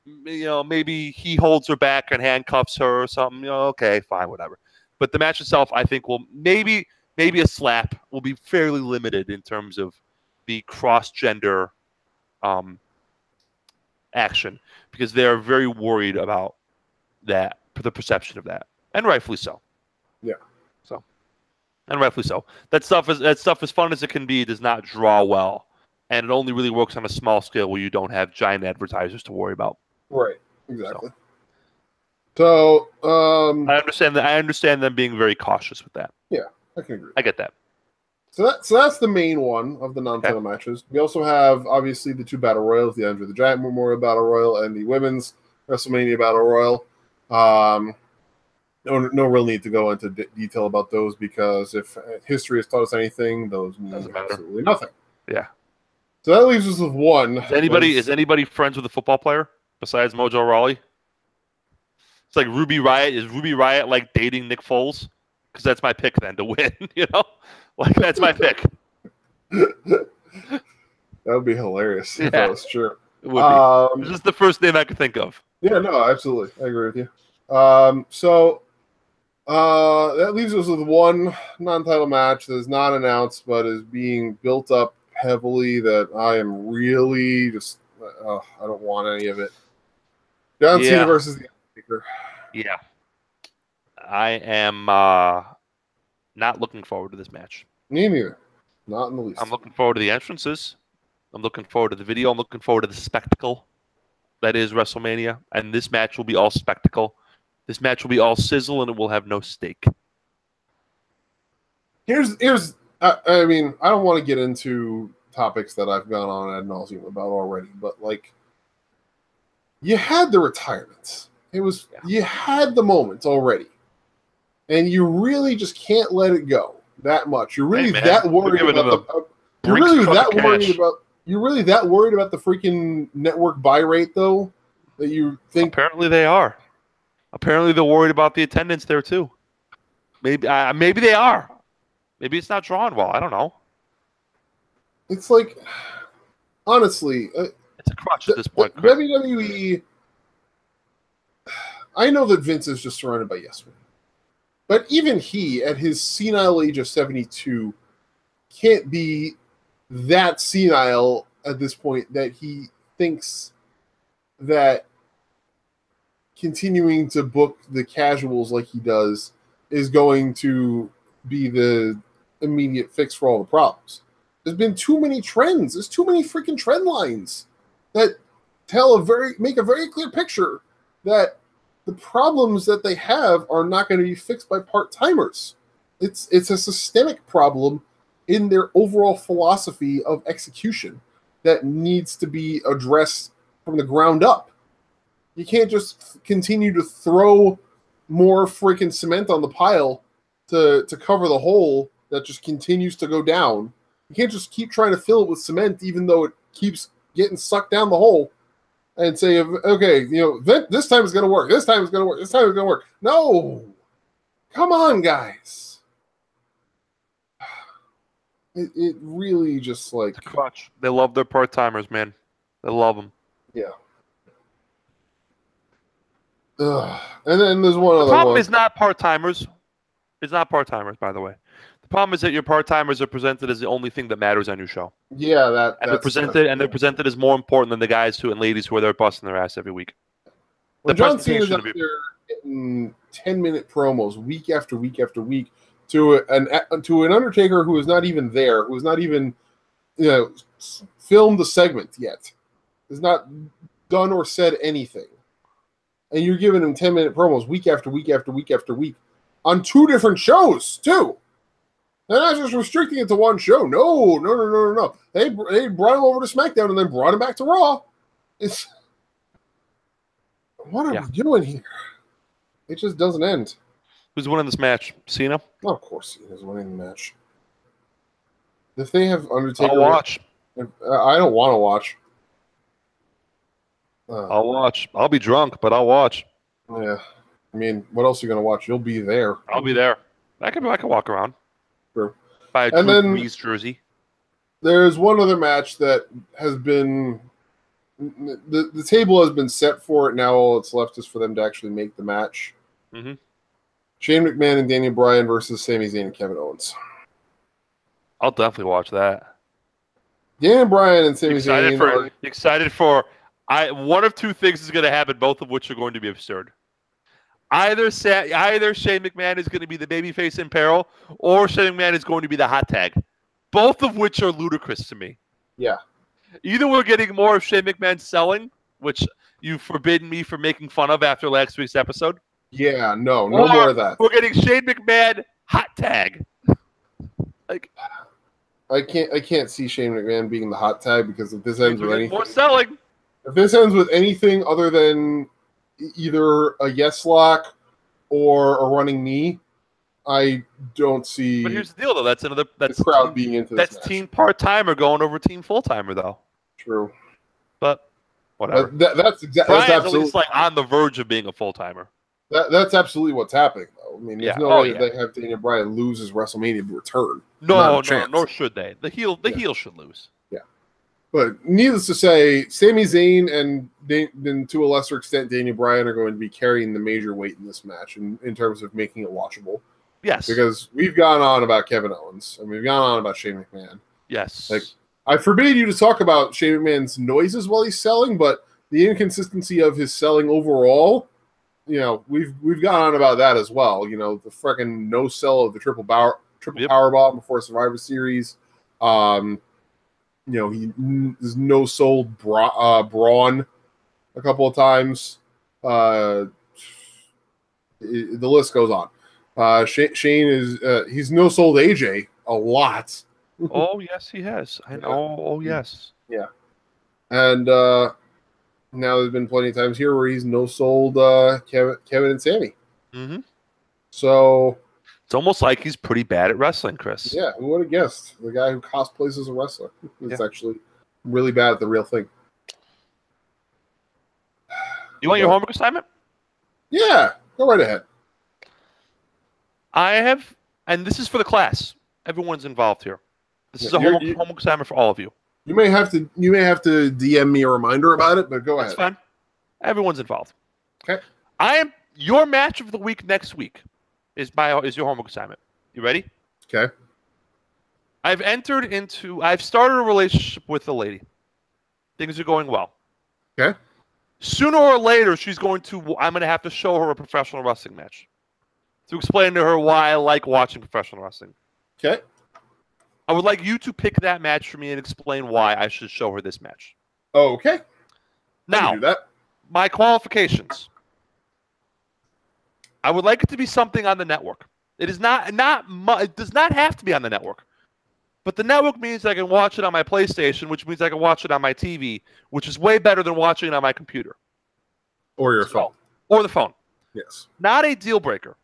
You know, maybe he holds her back and handcuffs her or something. You know, okay, fine, whatever. But the match itself, I think, will maybe a slap will be fairly limited in terms of the cross-gender action because they're very worried about that, the perception of that, and rightfully so. Yeah. So, and rightfully so. That stuff, as fun as it can be, does not draw well, and it only really works on a small scale where you don't have giant advertisers to worry about. Right. Exactly. So I understand that. I understand them being very cautious with that. Yeah, I can agree. I get that. So that's the main one of the non-title matches. We also have obviously the 2 battle royals: the Andre the Giant Memorial Battle Royal and the Women's WrestleMania Battle Royal. No real need to go into detail about those because if history has taught us anything, those mean absolutely nothing. Yeah. So that leaves us with one. Is anybody friends with a football player besides Mojo Rawley? It's like Ruby Riott. Is Ruby Riott like dating Nick Foles? Because that's my pick then to win. You know, like that's my pick. That would be hilarious if that was true. It would be. This is the first name I could think of. Yeah, no, absolutely. I agree with you. So that leaves us with one non-title match that is not announced but is being built up heavily that I am really just I don't want any of it. John Cena versus the Undertaker. Yeah. I am not looking forward to this match. Me neither. Not in the least. I'm looking forward to the entrances. I'm looking forward to the video. I'm looking forward to the spectacle that is WrestleMania, and this match will be all spectacle. This match will be all sizzle, and it will have no stake. I mean, I don't want to get into topics that I've gone on ad nauseum about already, but like, you had the retirements. You had the moments already, and you really just can't let it go that much. You're really that worried about the. You're really that worried about the freaking network buy rate, though, that you think. Apparently they are. Apparently they're worried about the attendance there too. Maybe they are. Maybe it's not drawn well. I don't know. It's like, honestly, it's a crutch at this point. WWE. I know that Vince is just surrounded by yes men, but even he, at his senile age of 72, can't be that senile at this point that he thinks that continuing to book the casuals like he does is going to be the immediate fix for all the problems. There's been too many trends. There's too many freaking trend lines that make a very clear picture that the problems that they have are not going to be fixed by part-timers. It's a systemic problem in their overall philosophy of execution that needs to be addressed from the ground up. You can't just continue to throw more freaking cement on the pile to cover the hole that just continues to go down. You can't just keep trying to fill it with cement even though it keeps getting sucked down the hole and say, okay, this time it's going to work. This time it's going to work. This time it's going to work. No. Come on, guys. It really just like... It's a crutch. They love their part-timers, man. They love them. Yeah. And then there's one other one. The problem is not part-timers. It's not part-timers, by the way. The problem is that your part-timers are presented as the only thing that matters on your show. Yeah, they're presented as more important than the guys and ladies who are there busting their ass every week. When John Cena's out there getting 10-minute promos week after week after week to an Undertaker who is not even there, who is not even filmed the segment yet, has not done or said anything, and you're giving him 10-minute promos week after week after week after week on 2 different shows too. They're not just restricting it to one show. No. They brought him over to SmackDown and then brought him back to Raw. What are we doing here? It just doesn't end. Who's winning this match? Cena? Oh, of course Cena's winning the match. If they have Undertaker... I'll watch. I don't want to watch. I'll watch. I'll be drunk, but I'll watch. Yeah. I mean, what else are you going to watch? You'll be there. I'll be there. I can walk around. True. Buy a Drew Brees jersey. There's one other match that has been... The table has been set for it. Now all that's left is for them to actually make the match. Mm-hmm. Shane McMahon and Daniel Bryan versus Sami Zayn and Kevin Owens. I'll definitely watch that. Daniel Bryan and Sami Zayn. Excited for... one of 2 things is going to happen, both of which are going to be absurd. Either Shane McMahon is going to be the babyface in peril, or Shane McMahon is going to be the hot tag. Both of which are ludicrous to me. Yeah. Either we're getting more of Shane McMahon selling, which you've forbidden me from making fun of after last week's episode. Yeah, no more of that. We're getting Shane McMahon hot tag. I can't see Shane McMahon being the hot tag because if this ends with anything, more selling. If this ends with anything other than either a yes lock or a running knee, I don't see. But here's the deal, though. That's the crowd being into this. That's team part timer going over team full timer, though. True, but whatever. That's absolutely at least on the verge of being a full timer. That's absolutely what's happening, though. I mean, there's no way they have Daniel Bryan lose his WrestleMania return. No, nor should they. The heel should lose. Yeah, but needless to say, Sami Zayn and then to a lesser extent Daniel Bryan are going to be carrying the major weight in this match in terms of making it watchable. Yes, because we've gone on about Kevin Owens and we've gone on about Shane McMahon. Yes, I forbade you to talk about Shane McMahon's noises while he's selling, but the inconsistency of his selling overall. We've gone on about that as well. The freaking no sell of the triple powerbomb before Survivor Series. He is no sold Braun a couple of times. The list goes on. Shane is he's no sold AJ a lot. Oh yes, he has. I know. Oh yes. Yeah, and now there's been plenty of times here where he's no sold Kevin and Sammy. Mm-hmm. So it's almost like he's pretty bad at wrestling, Chris. Yeah, who would have guessed? The guy who cosplays as a wrestler is actually really bad at the real thing. You want your homework assignment? Yeah, go right ahead. I have, and this is for the class. Everyone's involved here. This is a homework assignment for all of you. You may have to DM me a reminder about it, but go ahead. That's fine. Everyone's involved. Okay. Your match of the week next week is your homework assignment. You ready? Okay. I've started a relationship with a lady. Things are going well. Okay. Sooner or later, I'm going to have to show her a professional wrestling match to explain to her why I like watching professional wrestling. Okay. I would like you to pick that match for me and explain why I should show her this match. Oh, okay. Now, do that. My qualifications. I would like it to be something on the network. It does not have to be on the network. But the network means I can watch it on my PlayStation, which means I can watch it on my TV, which is way better than watching it on my computer. Or your phone. Or the phone. Yes. Not a deal breaker.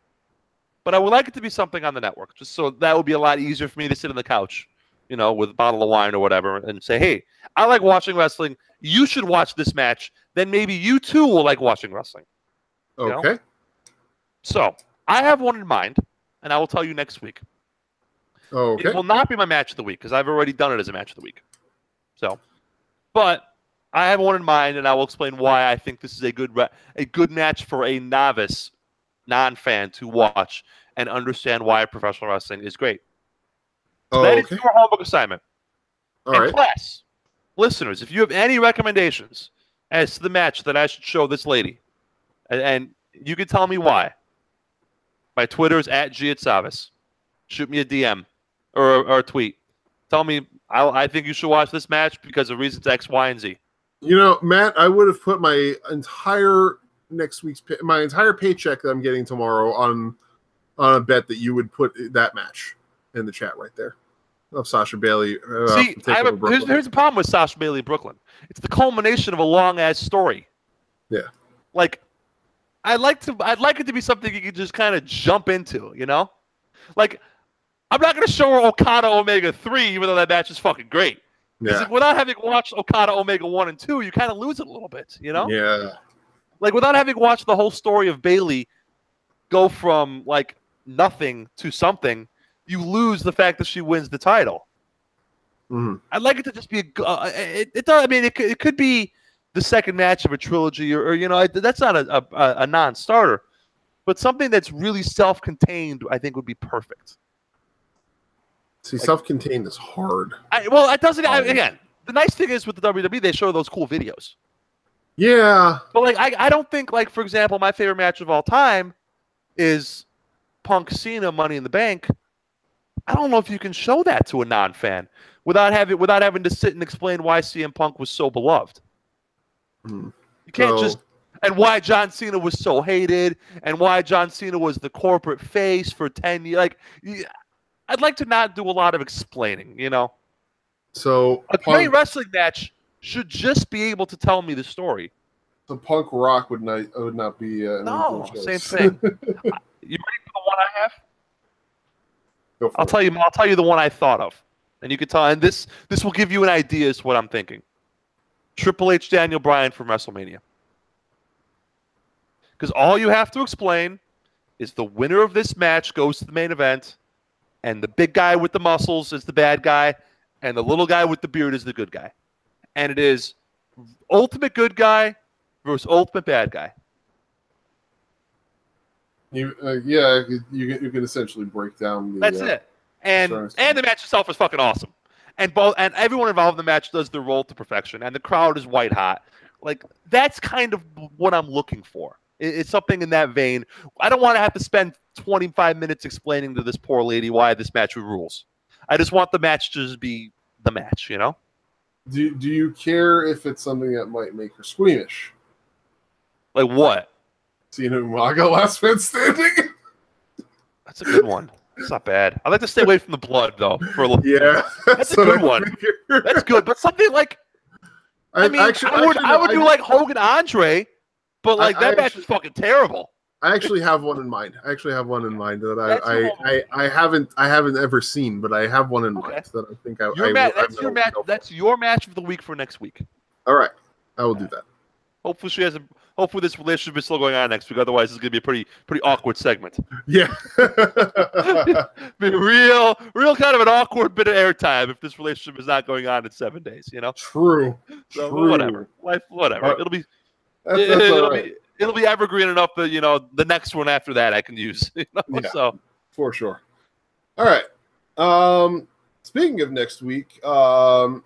But I would like it to be something on the network, just so that would be a lot easier for me to sit on the couch, with a bottle of wine or whatever, and say, hey, I like watching wrestling. You should watch this match. Then maybe you too will like watching wrestling. Okay. So I have one in mind, and I will tell you next week. Okay. It will not be my match of the week because I've already done it as a match of the week. But I have one in mind, and I will explain why I think this is a good match for a novice non-fan to watch and understand why professional wrestling is great. So that is your homework assignment. All right. Class, listeners, if you have any recommendations as to the match that I should show this lady, and you can tell me why. My Twitter is @GitSavis. Shoot me a DM or a tweet. Tell me I think you should watch this match because of reasons X, Y, and Z. Matt, I would have put my entire paycheck that I'm getting tomorrow on a bet that you would put that match in the chat right there of Sasha Bailey. See, here's the problem with Sasha Bailey Brooklyn. It's the culmination of a long ass story. Yeah. Like, I'd like it to be something you can just kind of jump into, Like, I'm not going to show her Okada Omega 3, even though that match is fucking great. Because without having watched Okada Omega 1 and 2, you kind of lose it a little bit, Yeah. Like, without having watched the whole story of Bailey go from, like, nothing to something, you lose the fact that she wins the title. Mm-hmm. I'd like it to just be it could be the second match of a trilogy, or that's not a non-starter, but something that's really self-contained, I think, would be perfect. See, self-contained is hard. It doesn't. Again, the nice thing is with the WWE, they show those cool videos. Yeah, but I don't think, for example, my favorite match of all time is Punk Cena Money in the Bank. I don't know if you can show that to a non-fan without having to sit and explain why CM Punk was so beloved. You can't and why John Cena was so hated, and why John Cena was the corporate face for 10 years. I'd like to not do a lot of explaining, So a great wrestling match should just be able to tell me the story. The Punk Rock would not be no, same thing. You ready for the one I have? I'll tell you the one I thought of, and you can tell. And this will give you an idea as to what I'm thinking. Triple H, Daniel Bryan from WrestleMania, because all you have to explain is the winner of this match goes to the main event, and the big guy with the muscles is the bad guy, and the little guy with the beard is the good guy, and it is ultimate good guy versus ultimate bad guy. You can essentially break down the. That's it, and the match itself is fucking awesome, and everyone involved in the match does their role to perfection, and the crowd is white hot. That's kind of what I'm looking for. It's something in that vein. I don't want to have to spend 25 minutes explaining to this poor lady why this match rules. I just want the match to just be the match, Do you care if it's something that might make her squeamish? Like what? Cena Umaga, last man standing. That's a good one. It's not bad. I like to stay away from the blood though for a little. Yeah, That's a good one. That's good, but something like I would do like Hogan Andre, but like that match is fucking terrible. I actually have one in mind. That I haven't ever seen, but I have one in mind that I think That's your match. That's your match of the week for next week. All right, I will do that. Hopefully this relationship is still going on next week. Otherwise, it's going to be a pretty awkward segment. Yeah, be real kind of an awkward bit of airtime if this relationship is not going on in 7 days. You know. True. Whatever. Life. Whatever. It'll be evergreen enough that the next one after that I can use. Yeah, so for sure. All right. Speaking of next week,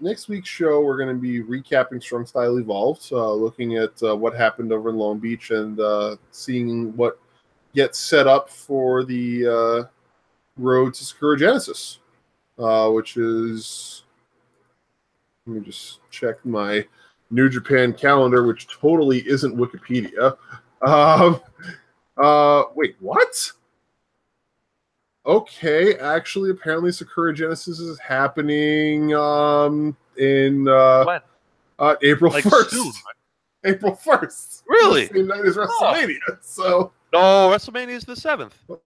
next week's show we're going to be recapping Strong Style Evolved, looking at what happened over in Long Beach and seeing what gets set up for the road to Sakura Genesis, which is, let me just check my New Japan calendar, which totally isn't Wikipedia. Wait, what? Okay, actually, apparently Sakura Genesis is happening in when? April 1st. Soon, right? April 1st. Really? The same night as WrestleMania. Oh. So no, WrestleMania is the 7th. Oh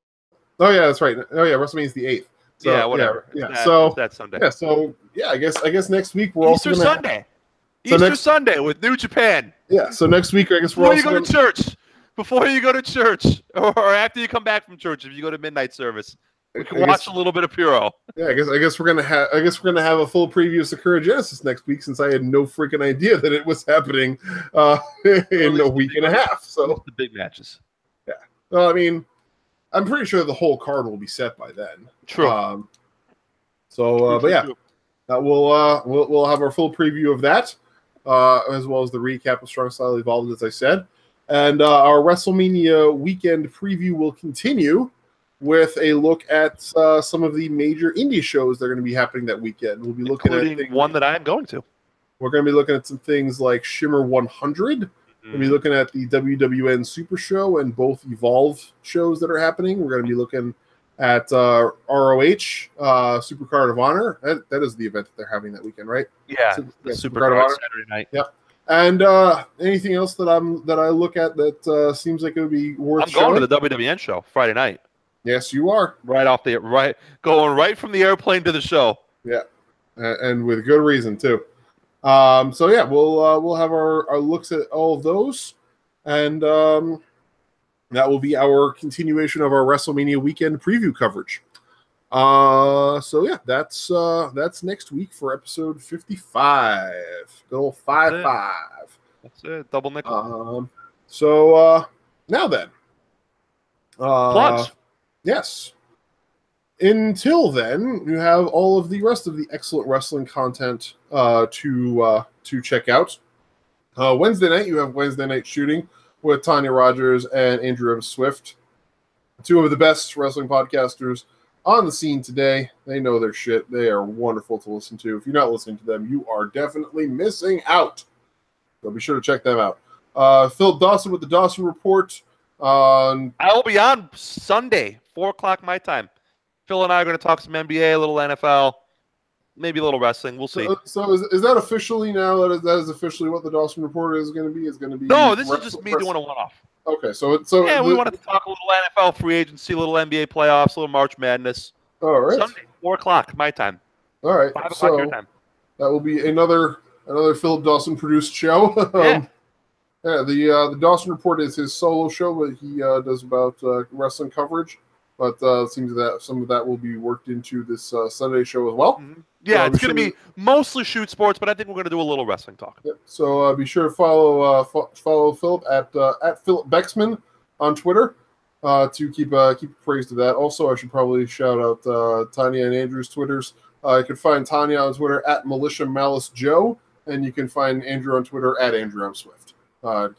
yeah, that's right. Oh yeah, WrestleMania is the 8th. So, yeah, whatever. Yeah. So that Sunday. Yeah. So yeah, I guess next week we're Easter also Sunday. Easter Sunday with New Japan. Yeah. So next week I guess we're Before you go to church, or after you come back from church, if you go to midnight service, we can watch a little bit of Puro. Yeah, I guess we're gonna have a full preview of Sakura Genesis next week, since I had no freaking idea that it was happening in a week and a half. So the big matches. Yeah. Well, I mean, I'm pretty sure the whole card will be set by then. True. But yeah, we'll have our full preview of that, as well as the recap of Strong Style Evolved, as I said, and our WrestleMania weekend preview will continue with a look at some of the major indie shows that are going to be happening that weekend. We'll be looking at one that I'm going to. We're going to be looking at some things like Shimmer 100. We'll be looking at the WWN Super Show and both Evolve shows that are happening. We're going to be looking at ROH Supercard of Honor. That is the event that they're having that weekend, right? Yeah, the Supercard of Honor Saturday night. Yep. And anything else that I look at that seems like it would be worth. I'm going to the WWN show Friday night. Yes, you are. Going right from the airplane to the show. Yeah, and with good reason too. So yeah, we'll have our looks at all of those, and that will be our continuation of our WrestleMania weekend preview coverage. So yeah, that's next week for episode 55. Good old 5-5. That's it. Double nickel. So now then, plugs. Yes. Until then, you have all of the rest of the excellent wrestling content to check out. Wednesday night, you have Wednesday Night Shooting with Tanya Rogers and Andrew M. Swift, two of the best wrestling podcasters on the scene today. They know their shit. They are wonderful to listen to. If you're not listening to them, you are definitely missing out. So be sure to check them out. Phil Dawson with the Dawson Report. I will be on Sunday, 4 o'clock my time. Phil and I are going to talk some NBA, a little NFL, maybe a little wrestling. We'll see. So is that officially now? That is officially what the Dawson Report is going to be? Is going to be? No, this is just me doing a one-off. Okay, so yeah, we wanted to talk a little NFL free agency, a little NBA playoffs, a little March Madness. All right. Sunday, 4 o'clock my time. All right. 5 o'clock your time. That will be another Philip Dawson produced show. Yeah. Yeah, the Dawson Report is his solo show, but he does about wrestling coverage. But it seems that some of that will be worked into this Sunday show as well. Mm-hmm. Yeah, it's going to be mostly shoot sports, but I think we're going to do a little wrestling talk. Yep. So be sure to follow Philip at Philip Bexman on Twitter to keep appraised of that. Also, I should probably shout out Tanya and Andrew's Twitters. You can find Tanya on Twitter at Militia Malice Joe, and you can find Andrew on Twitter at Andrew M. Swift.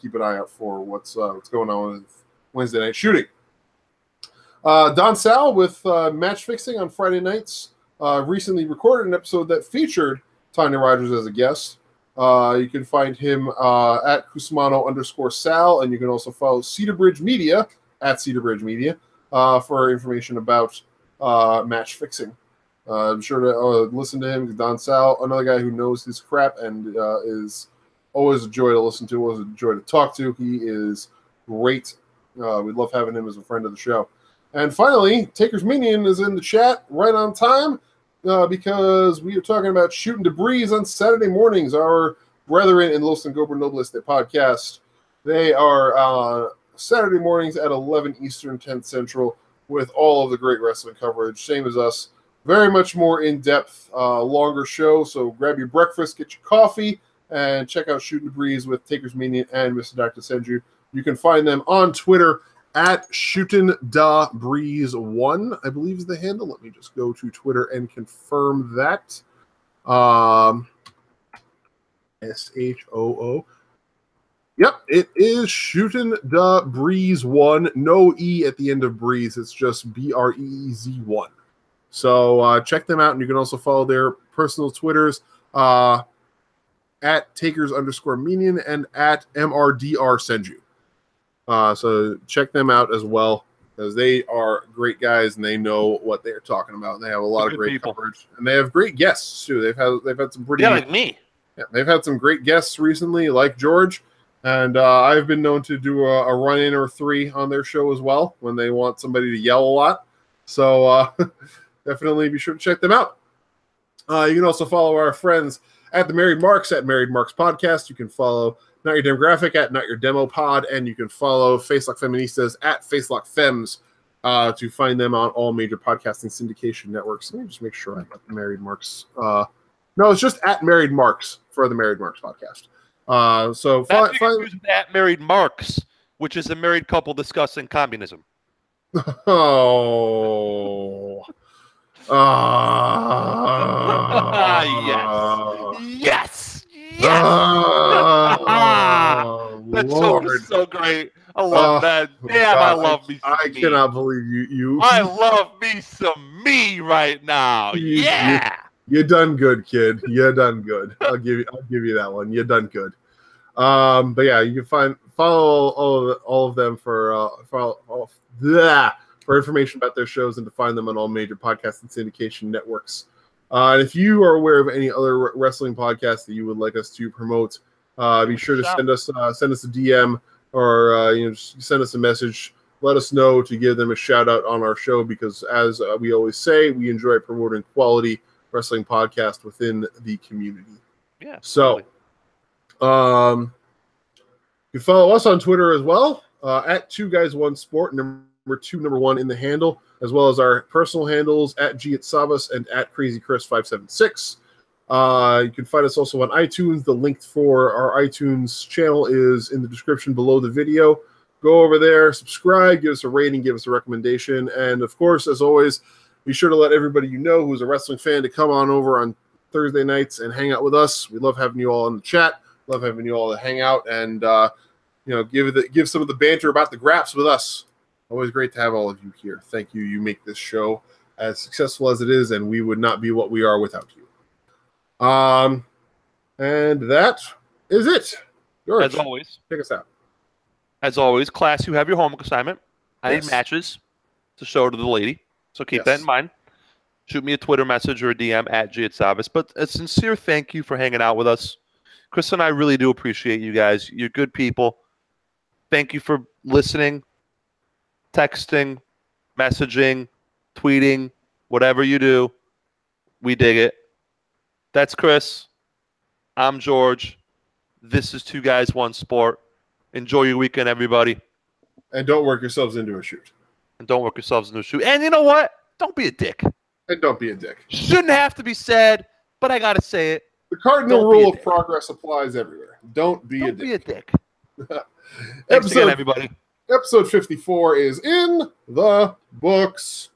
Keep an eye out for what's going on with Wednesday Night Shooting. Don Sal with Match Fixing on Friday nights recently recorded an episode that featured Tanya Rogers as a guest. You can find him at Kusmano_Sal, and you can also follow Cedar Bridge Media at Cedar Bridge Media for information about match fixing. I'm sure to listen to him. Don Sal, another guy who knows his crap and is always a joy to listen to, always a joy to talk to. He is great. We love having him as a friend of the show. And finally, Taker's Minion is in the chat right on time because we are talking about Shooting Debris on Saturday mornings. Our brethren in Los Gober Nobles de podcast. They are Saturday mornings at 11 Eastern, 10 Central with all of the great wrestling coverage. Same as us. Very much more in-depth, longer show. So grab your breakfast, get your coffee, and check out Shooting Debris with Taker's Minion and Mr. Dr. Senju. You can find them on Twitter at Shootin'daBreeze1, I believe is the handle. Let me just go to Twitter and confirm that. SHOO. Yep, it is Shootin'daBreeze1. No E at the end of Breeze. It's just BREEZ1. So check them out, and you can also follow their personal Twitters at Takers_Minion and at MRDR Senju. So check them out as well, because they are great guys and they know what they're talking about. They have a lot of great coverage, and they have great guests too. They've had some pretty like me. Yeah, they've had some great guests recently, like George, and I've been known to do a run-in or three on their show as well when they want somebody to yell a lot. So definitely be sure to check them out. You can also follow our friends at the Married Marks at Married Marks Podcast. You can follow Not Your Demographic at Not Your Demo Pod, and you can follow Facelock Feministas at Facelock Fems to find them on all major podcasting syndication networks. Let me just make sure I got the Married Marks. No, it's just at Married Marks for the Married Marks Podcast. So find at Married Marks, which is a married couple discussing communism. Oh. Yes. That show was so great. I love that. Damn, God, I love me some me. Cannot believe you. I love me some me right now. You done good, kid. You done good. I'll give you that one. You done good. But yeah, you can follow all of them for information about their shows and to find them on all major podcast and syndication networks. And if you are aware of any other wrestling podcasts that you would like us to promote, be sure to send us a DM or just send us a message. Let us know to give them a shout out on our show, because as we always say, we enjoy promoting quality wrestling podcast within the community. Yeah. So, you can follow us on Twitter as well at 2guys1sport, number 1 in the handle, as well as our personal handles at GitSavas and at CrazyChris576. You can find us also on iTunes. The link for our iTunes channel is in the description below the video. Go over there, subscribe, give us a rating, give us a recommendation, and of course, as always, be sure to let everybody you know who's a wrestling fan to come on over on Thursday nights and hang out with us. We love having you all in the chat. Love having you all to hang out and give some of the banter about the graps with us. Always great to have all of you here. Thank you. You make this show as successful as it is, and we would not be what we are without you. And that is it. George, as always, take us out. As always, class, you have your homework assignment. I need matches to show to the lady. So keep that in mind. Shoot me a Twitter message or a DM at GitSavas. But a sincere thank you for hanging out with us. Chris and I really do appreciate you guys. You're good people. Thank you for listening, texting, messaging, tweeting, whatever you do. We dig it. That's Chris. I'm George. This is 2 Guys, 1 Sport. Enjoy your weekend, everybody. And don't work yourselves into a shoot. And you know what? Don't be a dick. And don't be a dick. Shouldn't have to be said, but I got to say it. The cardinal rule of progress applies everywhere. Don't be a dick. Thanks again, everybody. Episode 54 is in the books.